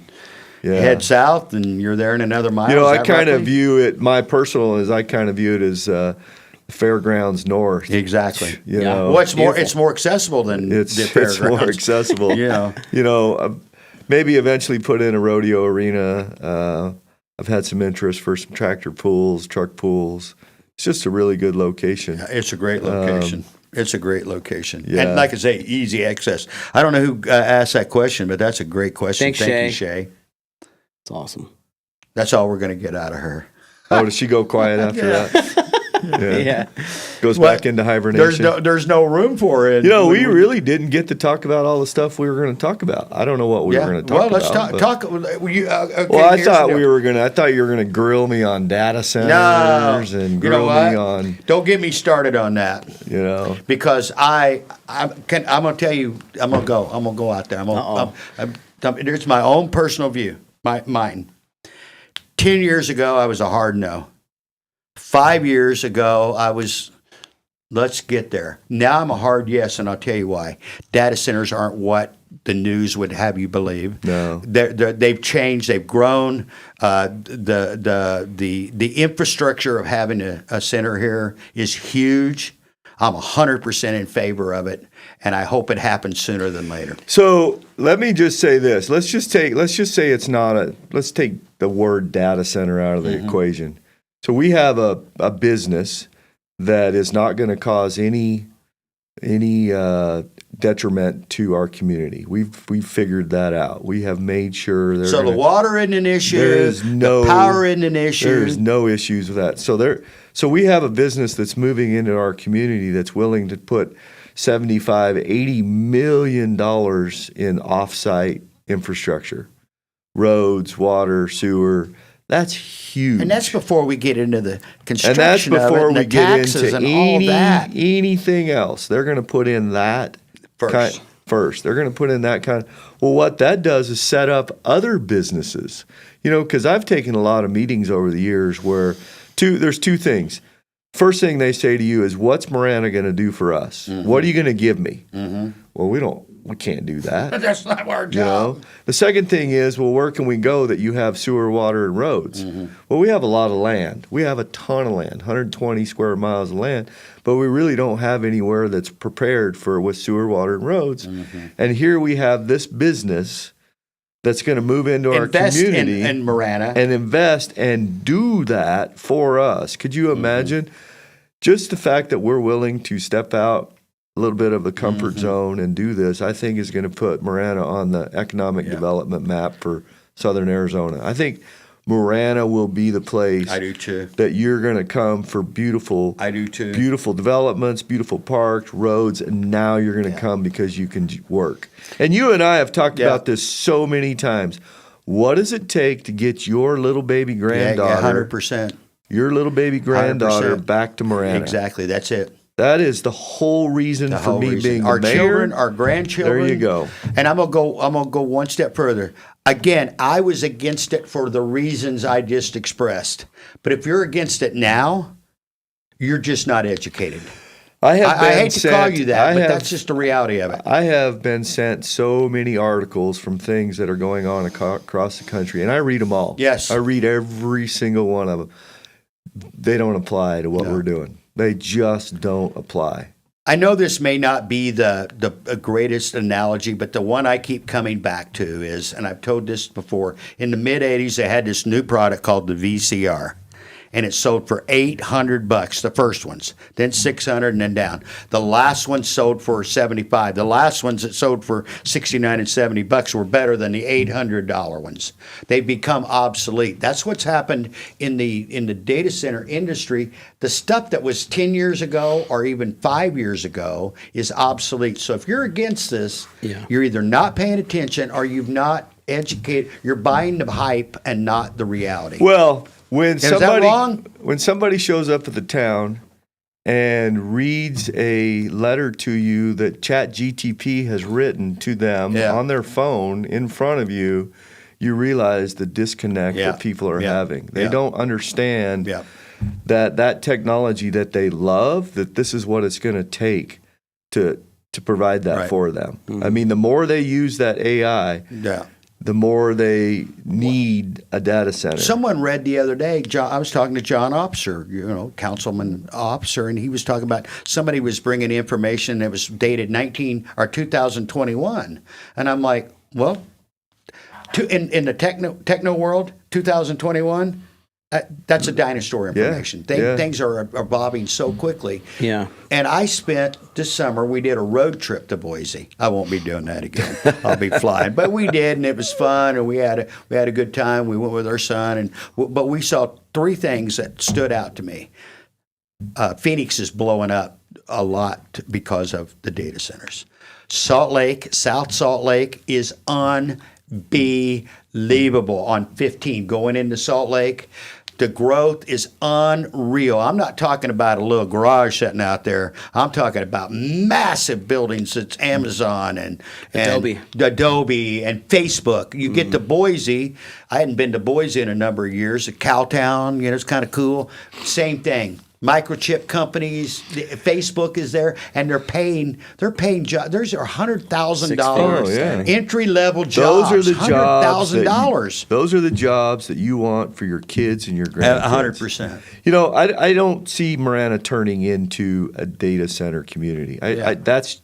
Yeah. head south, and you're there in another mile. You know, Is I that kind of roughly? view it. My personal is I kind of view it as Fairgrounds North. Exactly. You Yeah. know, Well, it's more Beautiful. accessible than it's the it's fairgrounds. more accessible. Yeah. You know, maybe eventually put in a rodeo arena. I've had some interest for some tractor pools, truck pools. It's just a really good location. It's a great location. It's a great location. yeah. And like I say, easy access. I don't know who asked that question, but that's a great question. Thanks, Thank Shay. you, Shay. It's awesome. That's all we're going to get out of her. Oh, does she go quiet after Yeah. that? Yeah. Goes What? back into hibernation. There's no room for it. You know, we really didn't get to talk about all the stuff we were going to talk about. I don't know what we were going to talk well, let's about. talk. but- Okay, Well, I here's the thought deal. I thought you were going to grill me on data centers No, and you know grill what? me on, Don't get me started on that. you know. Because I'm gonna tell you, I'm gonna go out there. There's my own personal view, mine. 10 years ago, I was a hard no. 5 years ago, I was, let's get there. Now I'm a hard yes, and I'll tell you why. Data centers aren't what the news would have you believe. No. They've changed. They've grown. The infrastructure of having a center here is huge. I'm 100% in favor of it, and I hope it happens sooner than later. So let me just say this. Let's just say let's take the word data center out of the equation. So we have a business that is not going to cause any detriment to our community. We've figured that out. We have made sure The water isn't an issue. There is no the power isn't an issue. There's no issues with that. So we have a business that's moving into our community that's willing to put $75-80 million in off-site infrastructure, roads, water, sewer. That's huge. And that's before we get into the And construction that's before of it, we and the get taxes into and all that. anything else. They're going to put in that First. first. They're going to put in that kind. Well, what that does is set up other businesses. You know, because I've taken a lot of meetings over the years where there's two things. First thing they say to you is, "What's Marana going to do for us? What are you going to give me?" Well, we can't do that. That's not our You job. know, the second thing is, well, where can we go that you have sewer, water, and roads? Well, we have a lot of land. We have a ton of land, 120 square miles of land, but we really don't have anywhere that's prepared with sewer, water, and roads. And here we have this business that's going to move into Invest our community in Marana. and invest and do that for us. Could you imagine just the fact that we're willing to step out a little bit of the comfort zone and do this? I think is going to put Marana on the economic development map for Southern Arizona. I think Marana will be the place I do too. that you're going to come for beautiful I do too. beautiful developments, beautiful parks, roads, and now you're going to come because you can work. And you and I have talked about this so many times. What does it take to get your little baby granddaughter, 100%. your little baby granddaughter 100%. back to Marana? Exactly. That's it. That is the whole reason The for whole me reason. being Our the mayor. children, our grandchildren. There you go. And I'm gonna go one step further. Again, I was against it for the reasons I just expressed. But if you're against it now, you're just not educated. I hate to call you that, but that's just the reality of it. I have been sent so many articles from things that are going on across the country, and I read them all. Yes. I read every single one of them. They don't apply to what we're doing. They just don't apply. I know this may not be the greatest analogy, but the one I keep coming back to is, and I've told this before, in the mid-'80s, they had this new product called the VCR. And it sold for $800, the first ones, then $600 and then down. The last one sold for $75. The last ones that sold for $69 and $70 were better than the $800 ones. They've become obsolete. That's what's happened in the data center industry. The stuff that was 10 years ago or even 5 years ago is obsolete. So if you're against this, you're either not paying attention or you've not educated. You're buying the hype and not the reality. Well, when that wrong? when somebody shows up at the town and reads a letter to you that ChatGTP has written to them on their phone in front of you, you realize the disconnect that people are having. They don't understand that technology that they love, that this is what it's going to take to provide that for them. I mean, the more they use that AI, the more they need a data center. Someone read the other day, I was talking to John Officer, Councilman Officer, and he was talking about somebody was bringing information that was dated 2021. And I'm like, well, in the techno world, 2021, that's a dinosaur information. Things are evolving so quickly. Yeah. And I spent this summer, we did a road trip to Boise. I won't be doing that again. I'll be flying. But we did, and it was fun, and we had a good time. We went with our son, but we saw three things that stood out to me. Phoenix is blowing up a lot because of the data centers. Salt Lake, South Salt Lake is unbelievable on 15 going into Salt Lake. The growth is unreal. I'm not talking about a little garage sitting out there. I'm talking about massive buildings. It's Amazon and Adobe and Facebook. You get to Boise. I hadn't been to Boise in a number of years. Cowtown, it's kind of cool. Same thing. Microchip companies, Facebook is there, and they're paying jobs. There's $100,000 entry level jobs. Those are the $100,000. Those are the jobs that you want for your kids and your grandkids. 100%. I don't see Marana turning into a data center community. That's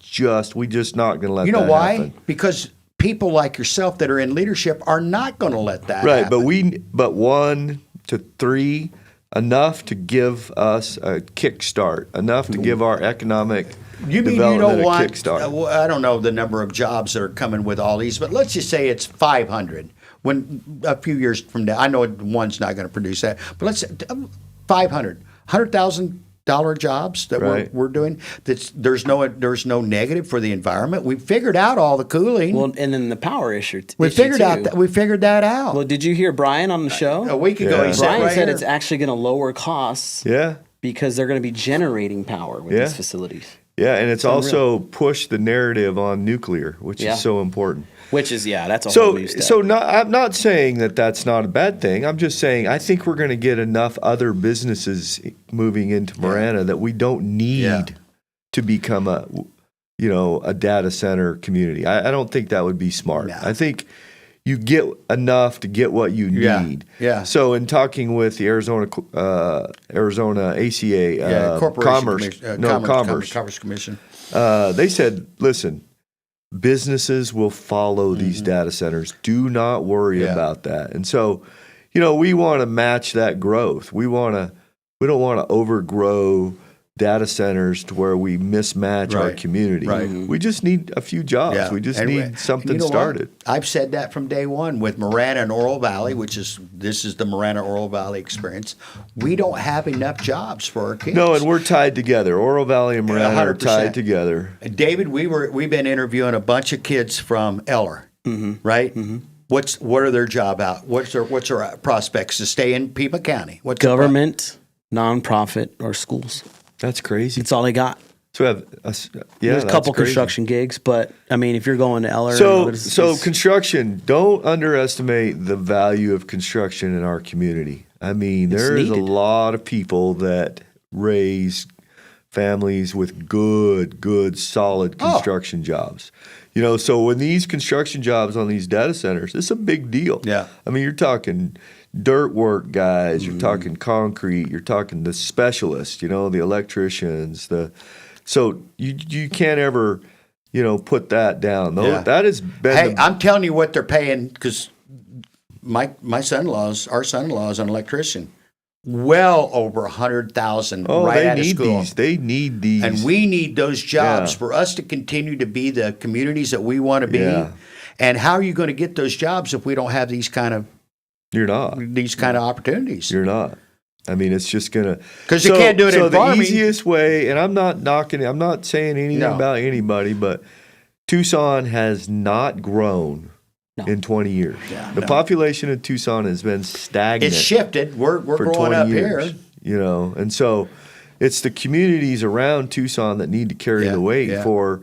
we're just not going to let that happen. You know why? Because people like yourself that are in leadership are not going to let that happen. Right, but 1 to 3. Enough to give us a kickstart, enough to give our economic development a kickstart. I don't know the number of jobs that are coming with all these, but let's just say it's 500. When a few years from now, I know one's not going to produce that, but let's say 500, $100,000 jobs that we're doing. There's no negative for the environment. We figured out all the cooling. Well, and then the power issue. We figured that out. Well, did you hear Brian on the show? A week ago, he said Brian said here. it's actually going to lower costs. Yeah. Because they're going to be generating power with these facilities. Yeah, and it's also pushed the narrative on nuclear, which is so important. Which is, that's a whole new step. So I'm not saying that that's not a bad thing. I'm just saying I think we're going to get enough other businesses moving into Marana that we don't need to become a data center community. I don't think that would be smart. No. I think you get enough to get what you need. Yeah. So in talking with the Arizona ACA Commerce Commission, they said, listen, businesses will follow these data centers. Do not worry about that. And so, we want to match that growth. We don't want to overgrow data centers to where we mismatch our community. Right. We just need a few jobs. Yeah. We just need something started. I've said that from day one with Marana and Oro Valley, this is the Marana Oro Valley experience. We don't have enough jobs for our kids. No, and we're tied together. Oro Valley and Marana are 100%. tied together. David, we've been interviewing a bunch of kids from Eller, right? Mm-hmm. What are their job out? What's their prospects to stay in Pima County? What's government, nonprofit, or schools? That's crazy. That's all they got. So we have there's a couple construction gigs, but I mean, if you're going to Eller, so construction. Don't underestimate the value of construction in our community. I mean, there is a lot of people that raise families with good, solid construction jobs. So when these construction jobs on these data centers, it's a big deal. Yeah. I mean, you're talking dirt work guys, you're talking concrete, you're talking the specialists, the electricians, so you can't ever, put that down. That has been I'm telling you what they're paying because our son-in-law is an electrician. Well over 100,000 right out of school. They need these. And we need those jobs for us to continue to be the communities that we want to be. Yeah. And how are you going to get those jobs if we don't have these kind of opportunities? You're not. I mean, it's just gonna because you can't do it in farming. The easiest way, and I'm not saying anything about anybody, but Tucson has not grown in 20 years. The population of Tucson has been stagnant. It's shifted. We're growing up years, here, and so it's the communities around Tucson that need to carry the weight for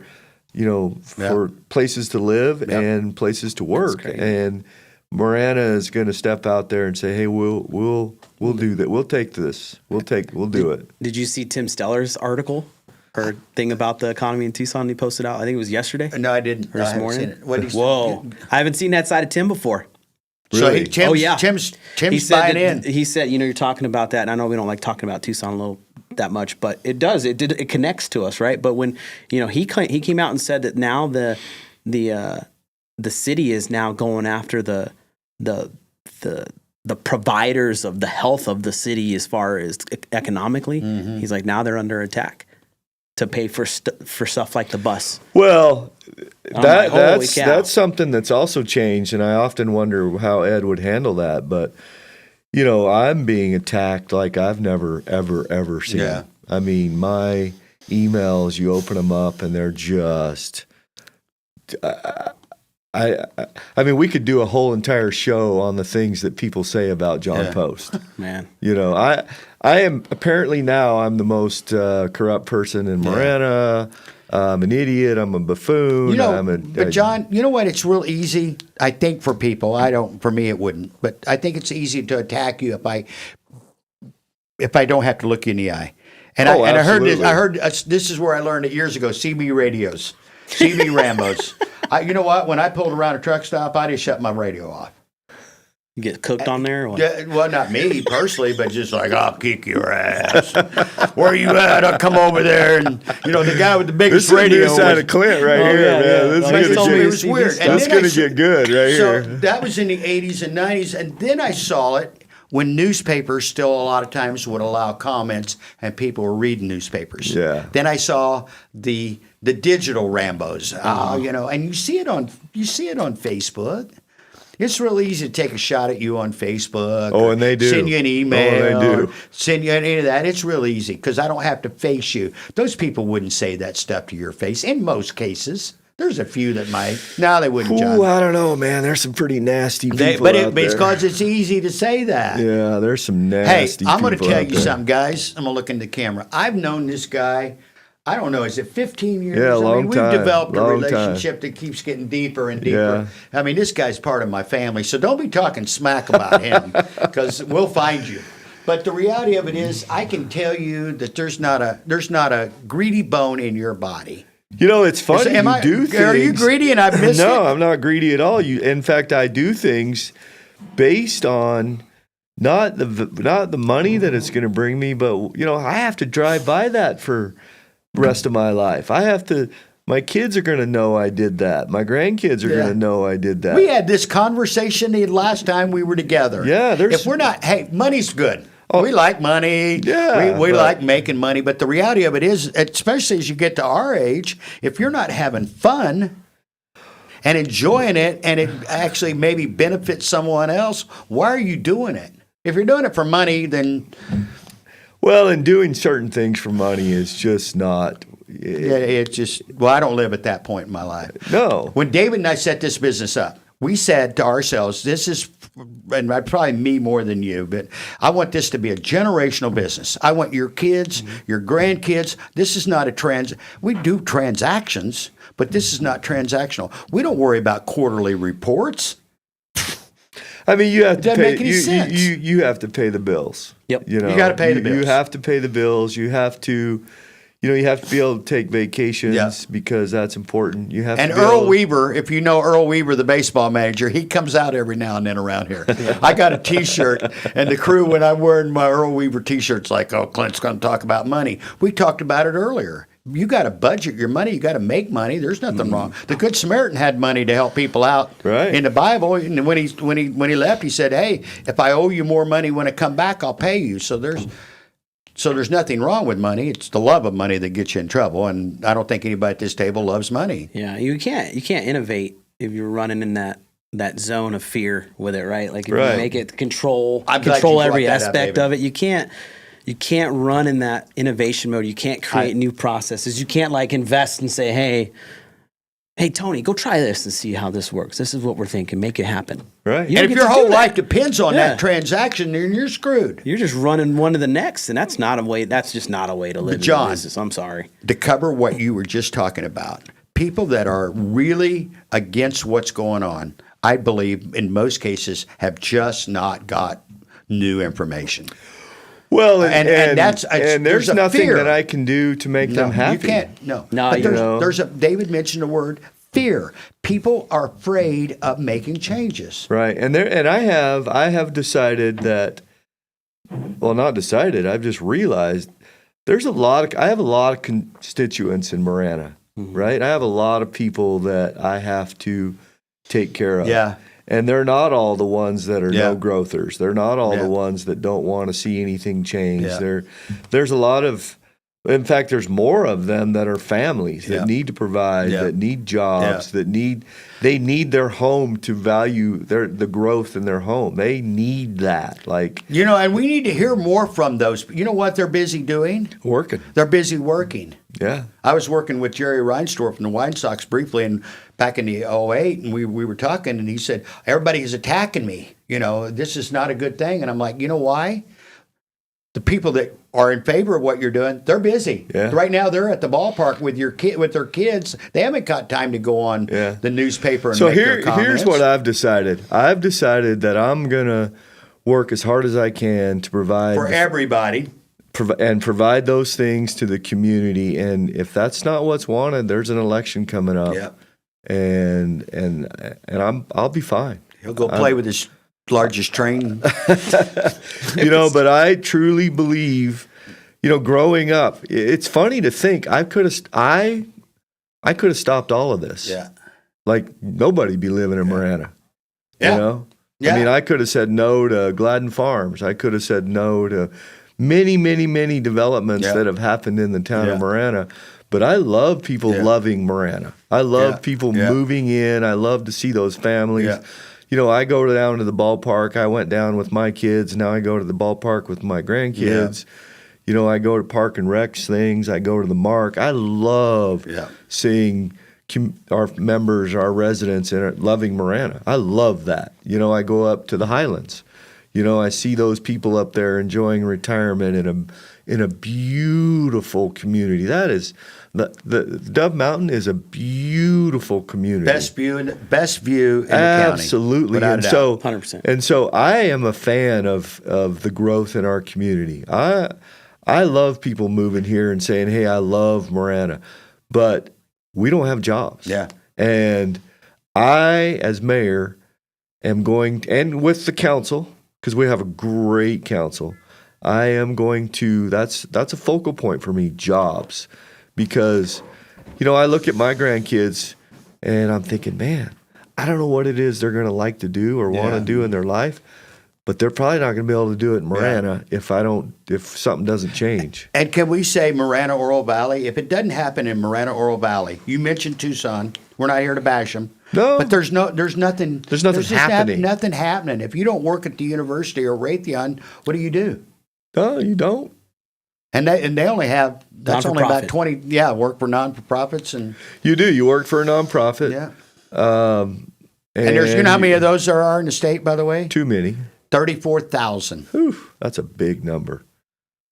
for places to live and places to work. And Marana is going to step out there and say, "Hey, we'll do that. We'll take this. We'll do it." Did you see Tim Steller's article or thing about the economy in Tucson he posted out? I think it was yesterday. No, I didn't. Or this morning. Whoa! I haven't seen that side of Tim before. Really? So Tim's buying in. He said, you're talking about that, and I know we don't like talking about Tucson that much, but it does. It connects to us, right? But when he came out and said that now the city is now going after the providers of the health of the city as far as economically. Mm-hmm. He's like, now they're under attack to pay for stuff like the bus. Well, that's something that's also changed, and I often wonder how Ed would handle that. But I'm being attacked like I've never ever seen. I mean, my emails, you open them up and they're just. I mean, we could do a whole entire show on the things that people say about Jon Post. Man. You know, I am apparently now I'm the most corrupt person in Marana. I'm an idiot. I'm a buffoon. You know, but John, you know what? It's real easy. I think for people, for me, it wouldn't. But I think it's easy to attack you if I don't have to look you in the eye. And I heard this. I heard this is where I learned it years ago. CB radios, CB Rambos. You know what? When I pulled around a truck stop, I just shut my radio off. You get cooked on there? Or what? Yeah, well, not me personally, but just like, I'll kick your ass. Where are you at? I'll come over there. And, you know, the guy with the biggest radio. This is the new side of Clint right here, yeah, man. yeah. This it was weird. That's going to get good right so here. that was in the 80s and 90s. And then I saw it when newspapers still a lot of times would allow comments and people were reading newspapers. Yeah. Then I saw the digital Rambos, you know, and you see it on Facebook. It's real easy to take a shot at you on Facebook. Oh, and they do. Send you an email. Oh, they do. Send you any of that. It's real easy because I don't have to face you. Those people wouldn't say that stuff to your face in most cases. There's a few that might. No, they wouldn't, John. Ooh, I don't know, man. There's some pretty nasty people But out there. it's because it's easy to say that. Yeah, there's some Hey, nasty people I'm going to tell out you there. something, guys. I'm going to look in the camera. I've known this guy. I don't know. Is it 15 years? Yeah, We've developed a long relationship that keeps getting deeper and deeper. Yeah. I mean, this guy's part of my family, so don't be talking smack about him because we'll find you. But the reality of it is, I can tell you that there's not a greedy bone in your body. You know, it's funny. You do things. Are you greedy and I missed it? No, I'm not greedy at all. In fact, I do things based on not the money that it's going to bring me, but you know, I have to drive by that for the rest of my life. My kids are going to know I did that. My grandkids are going to know I did that. We had this conversation the last time we were together. Yeah, if we're not, hey, money's good. We like money. Yeah, we like making money. But the reality of it is, especially as you get to our age, if you're not having fun and enjoying it and it actually maybe benefits someone else, why are you doing it? If you're doing it for money, then... Well, and doing certain things for money is just not... It's just... Well, I don't live at that point in my life. No. When David and I set this business up, we said to ourselves, this is, and probably me more than you, but I want this to be a generational business. I want your kids, your grandkids. This is not we do transactions, but this is not transactional. We don't worry about quarterly reports. I mean, you have to Doesn't pay. make any sense. You have to pay the bills. Yep. You know, You gotta pay the bills. You have to pay the bills. You have to. You know, you have to be able to take vacations because that's important. You have And to be Earl able, Weaver, if you know Earl Weaver, the baseball manager, he comes out every now and then around here. I got a T-shirt, and the crew, when I'm wearing my Earl Weaver T-shirt's like, oh, Clint's going to talk about money. We talked about it earlier. You got to budget your money. You got to make money. There's nothing wrong. The Good Samaritan had money to help people out in the Bible. And when he left, he said, "Hey, if I owe you more money when I come back, I'll pay you." So there's nothing wrong with money. It's the love of money that gets you in trouble. And I don't think anybody at this table loves money. Yeah, you can't innovate if you're running in that zone of fear with it, right? Like if you make it control every aspect of it, you can't run in that innovation mode. You can't create new processes. You can't like invest and say, hey, Tony, go try this and see how this works. This is what we're thinking. Make it happen. Right. And if your whole life depends on that transaction, then you're screwed. You're just running one to the next, and that's just not a way to live in John, business. I'm sorry. To cover what you were just talking about, people that are really against what's going on, I believe in most cases have just not got new information. Well, and there's a nothing fear that I can do to make them happy. You can't. No. But David mentioned the word fear. People are afraid of making changes. Right. And I have decided that, well, not decided, I've just realized I have a lot of constituents in Marana, right? I have a lot of people that I have to take care of. Yeah. And they're not all the ones that are no-growthers. They're not all the ones that don't want to see anything change. Yeah. There's a lot of In fact, there's more of them that are families that Yeah. need to provide, Yeah. that need jobs, they need their home to value the growth in their home. They need that, like And we need to hear more from those. You know what they're busy doing? working. They're busy working. Yeah. I was working with Jerry Reinsdorf from the Wine Sox briefly, and back in the '08, and we were talking, and he said, everybody is attacking me. This is not a good thing. And I'm like, you know why? The people that are in favor of what you're doing, they're busy. Yeah. Right now, they're at the ballpark with their kids. They haven't got time to go on the newspaper and So make their comments. here's what I've decided. I've decided that I'm gonna work as hard as I can to provide for everybody. provide those things to the community. And if that's not what's wanted, there's an election coming up. Yeah. And I'll be fine. He'll go play with his largest train. But I truly believe, growing up, it's funny to think I could have stopped all of this. Yeah. Like nobody be living in Marana. Yeah. Yeah. I mean, I could have said no to Gladden Farms. I could have said no to many, many, many developments that have happened in the town of Marana. But I love people loving Marana. I love people moving in. I love to see those families. Yeah. I go down to the ballpark. I went down with my kids. Now I go to the ballpark with my grandkids. I go to Park and Recs things. I go to the Mark. I love seeing our members, our residents, and loving Marana. I love that. I go up to the Highlands. I see those people up there enjoying retirement in a beautiful community. That is the Dove Mountain is a beautiful community. Best view in the county. Absolutely. Without a And doubt. so 100%. And so I am a fan of the growth in our community. I love people moving here and saying, "Hey, I love Marana," but we don't have jobs. Yeah. And I, as mayor, am going and with the council, because we have a great council, I am going to. That's a focal point for me. Jobs. Because, I look at my grandkids and I'm thinking, man, I don't know what it is they're going to like to do or want to do in their life, but they're probably not going to be able to do it in Marana if something doesn't change. And can we say Marana, Oro Valley? If it doesn't happen in Marana, Oro Valley, you mentioned Tucson. We're not here to bash them. No. But there's nothing just happening. Nothing happening. If you don't work at the university or Raytheon, what do? No, you don't. And they only have only about Non-for-profit. 20 work for non-for-profits and You do. You work for a nonprofit. and there's how many of those there are in the state, by the way? Too many. 34,000. Whew, that's a big number.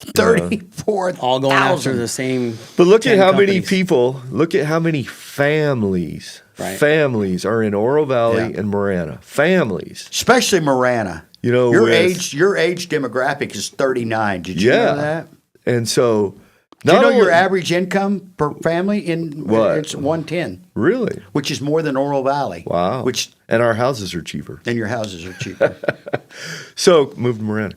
34,000. All going after the same. But look at 10 how many companies. people, look at how many families, Right. families are in Oro Valley Yeah. and Marana. Families. Especially Marana. Your Your age demographic is 39. Did you know that? And so, Do you know only- your average income per family in What? it's 110, Really? which is more than Oro Valley. Wow. Which And our houses are cheaper. then your houses are cheaper. So move to Marana.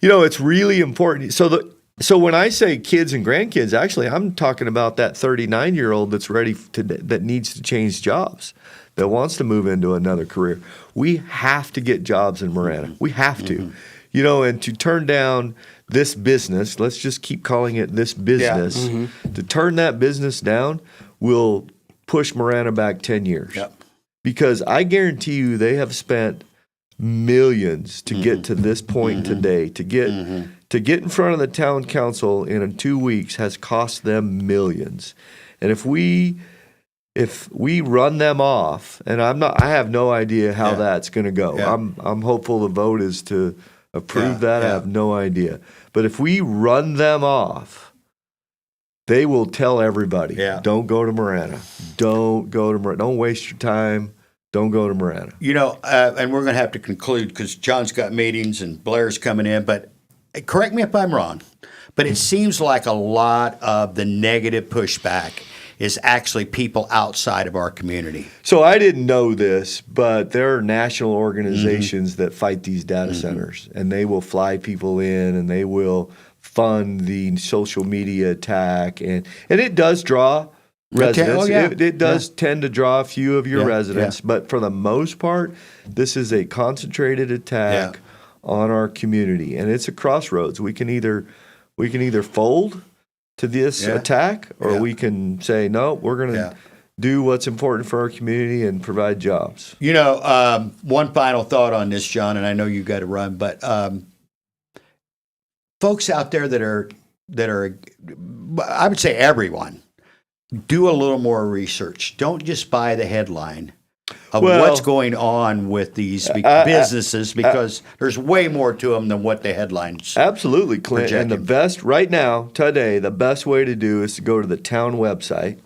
It's really important. So when I say kids and grandkids, actually, I'm talking about that 39-year-old that's that needs to change jobs, that wants to move into another career. We have to get jobs in Marana. We have to. And to turn down this business, let's just keep calling it this business, to turn that business down will push Marana back 10 years. Yep. Because I guarantee you they have spent millions to get to this point today. To get in front of the town council in 2 weeks has cost them millions. And if we run them off, and I have no idea how that's going to go. Yeah. I'm hopeful the vote is to approve that. I yeah. have no idea. But if we run them off, they will tell everybody, don't go to Marana. Don't go to Marana. Don't waste your time. Don't go to Marana. And we're going to have to conclude because John's got meetings and Blair's coming in. But correct me if I'm wrong, but it seems like a lot of the negative pushback is actually people outside of our community. So I didn't know this, but there are national organizations that fight these data centers, and they will fly people in, and they will fund the social media attack, and it does draw residents. Oh, yeah. It does tend to draw a few of your Yeah, residents, but for the most part, this is a concentrated attack on our community, and it's a crossroads. We can either fold to this Yeah. attack, or Yeah. we can say, no, we're going to Yeah. do what's important for our community and provide jobs. You know, one final thought on this, John, and I know you got to run, but folks out there that are, I would say everyone, do a little more research. Don't just buy the headline of Well, what's going on with these businesses, because there's way more to them than what the headlines. Absolutely, Clint. And the projecting. best, right now, today, the best way to do is to go to the town website,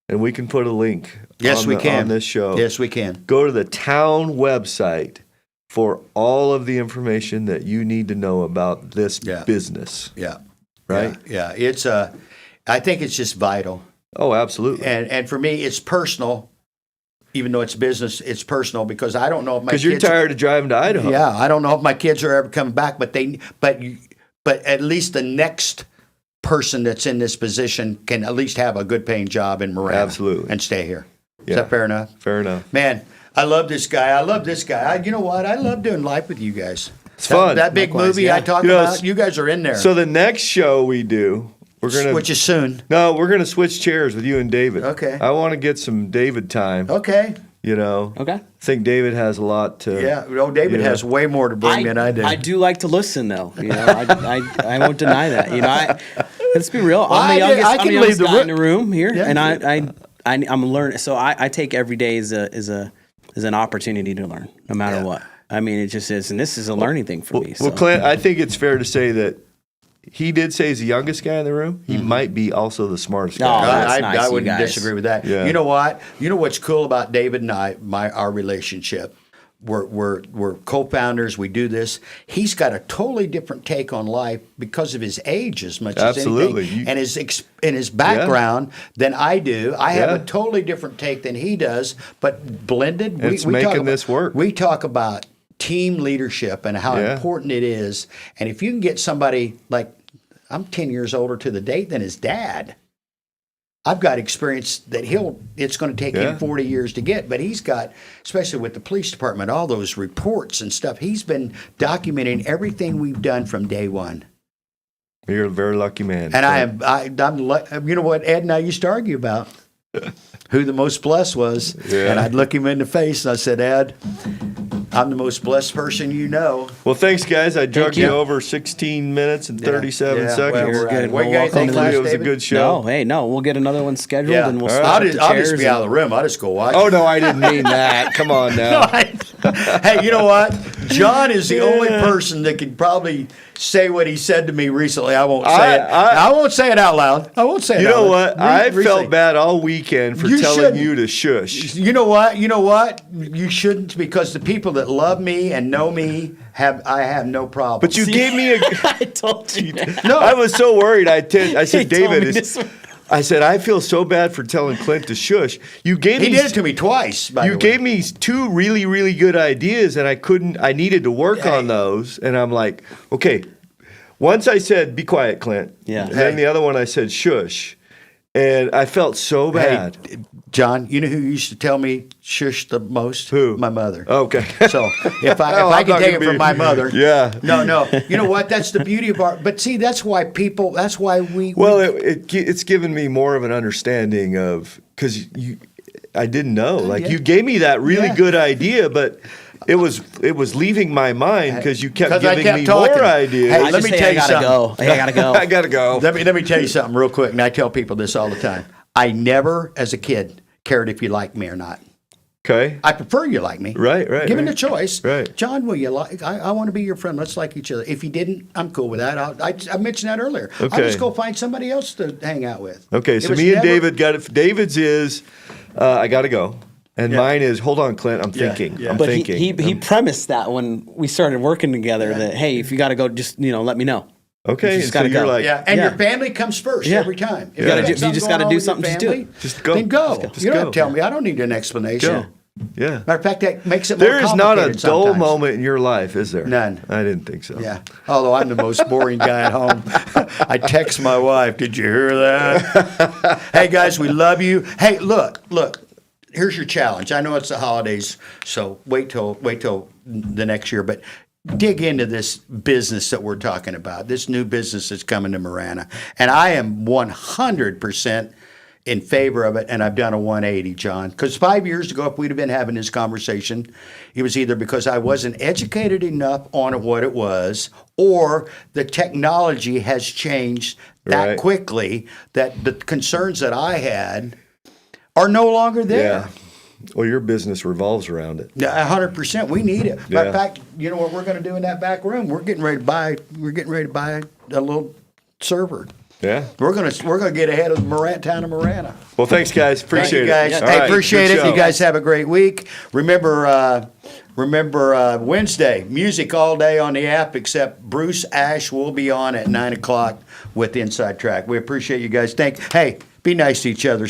and we can put a link Yes, we can on this show. Yes, we can. Go to the town website for all of the information that you need to know about this Yeah. business, Yeah. right? Yeah. It's I think it's just vital. Oh, absolutely. And for me, it's personal. Even though it's business, it's personal, because I don't know if my Because kids. you're tired of driving to Idaho. Yeah, I don't know if my kids are ever coming back, but at least the next person that's in this position can at least have a good paying job in Marana. Absolutely. And stay here. Yeah. Is that fair enough? Fair enough. Man, I love this guy. You know what? I love doing life with you guys. It's fun. That big Likewise, movie yeah. I talked You know, about, you guys are in there. So the next show we do, which is soon. we're gonna switch chairs with you and David. Okay. I want to get some David time. Okay. You know. Okay. I think David has a lot to. Yeah. Well, David Yeah. has way more to bring than I do. I do like to listen, though. You know, I won't deny that. You know, let's be real. I I'm the can youngest, I'm the leave youngest the guy room. in the room here, Yeah. and I'm learning. So I take every day as an opportunity to learn, no matter what. I mean, it just is, and this is a learning thing for me. So. Well, Clint, I think it's fair to say that he did say he's the youngest guy in the room. He might be also the smartest No, guy. that's I nice, you wouldn't guys. disagree with that. Yeah. You know what? You know what's cool about David and our relationship? We're co-founders. We do this. He's got a totally different take on life because of his age, as much Absolutely. as anything, and his background than I do. I have Yeah. a totally different take than he does, but blended. It's we making talk about, this work. We talk about team leadership and how Yeah. important it is. And if you can get somebody like, I'm 10 years older to the date than his dad. I've got experience that it's going to take Yeah. him 40 years to get, but he's got, especially with the police department, all those reports and stuff. He's been documenting everything we've done from day one. You're a very lucky man. And I'm you know what Ed and I used to argue about? Who the most blessed was. Yeah. And I'd look him in the face and I said, Ed, I'm the most blessed person you know. Well, thanks, guys. I drugged you you. over 16 minutes and 37 Yeah, seconds. well, You're we're at it. good. What you Well, guys think, welcome to last, Hopefully it was a David? good show. No, hey, no, we'll get another one scheduled, and we'll switch I'll up just, the I'll chairs. just be out of the room. I'll just go watch. Oh, no, I didn't mean that. Come on now. Hey, you know what? John is the only person that can probably say what he said to me recently. I won't say it. I won't say it out loud. I won't say it You out know loud. what? I Recently. felt bad all weekend for You telling shouldn't. you to shush. You know what? You know what? You shouldn't, because the people that love me and know me I have no problem. But you gave me a. I told you. no. I was so worried. I He said, told David, me this one. I said, I feel so bad for telling Clint to shush. You gave He me. did it to me twice. By You the way. gave me two really, really good ideas, and I needed to work on those. And I'm like, okay. Once I said, be quiet, Clint. Yeah. And then Hey. the other one I said, shush. And I felt so bad. Hey, John, you know who used to tell me shush the most? Who? My mother. Okay. So if I Oh, I'm can not take gonna it from be- my mother, Yeah. no. You know what? That's the beauty of art. But see, that's why we. Well, it's given me more of an understanding of, because I didn't know. Like, you gave me that really Yeah. good idea, but it was leaving my mind because you kept 'Cause I giving kept me talking. more ideas. Hey, I let just me say tell I you gotta something. go. Hey, I gotta go. I gotta go. let me tell you something real quick, and I tell people this all the time. I never, as a kid, cared if you liked me or not. Okay. I prefer you like me. Right. Given right. the choice, Right. John, will you like? I want to be your friend. Let's like each other. If you didn't, I'm cool with that. I mentioned that earlier. I'll Okay. just go find somebody else to hang out with. Okay, It so was me and never- David got it. David's is, I gotta go. And Yeah. mine is, hold on, Clint, I'm Yeah, thinking. yeah. I'm But thinking. he premised that when we started working together that, hey, if you got to go, just, let me know. Okay, You and just so gotta you're go. like, Yeah, and Yeah. your family comes first Yeah. every time. If You gotta got do- you something just going gotta on do with your something, just do family, it. Just go. Then go. Just You don't have go. to tell me. I don't need an explanation. Go. Yeah. Matter of fact, that makes it more There is not a complicated dull sometimes. moment in your life, is there? None. I didn't think so. Yeah. Although I'm the most boring guy at home. I text my wife, did you hear that? Hey, guys, we love you. Hey, look. Here's your challenge. I know it's the holidays, so wait till the next year. But dig into this business that we're talking about, this new business that's coming to Marana. And I am 100% in favor of it, and I've done a 180, John. Because 5 years ago, if we'd have been having this conversation, it was either because I wasn't educated enough on what it was, or the technology has changed that Right. quickly that the concerns that I had are no longer there. Yeah. Well, your business revolves around it. Yeah, 100%. We need it. Yeah. In fact, you know what we're going to do in that back room? We're getting ready to buy a little server. Yeah. We're gonna get ahead of the town of Marana. Well, thanks, guys. Appreciate Thank you guys. it. All Hey, right, appreciate good it. show. You guys have a great week. Remember Wednesday, music all day on the app, except Bruce Ash will be on at 9 o'clock with Inside Track. We appreciate you guys. Hey, be nice to each other.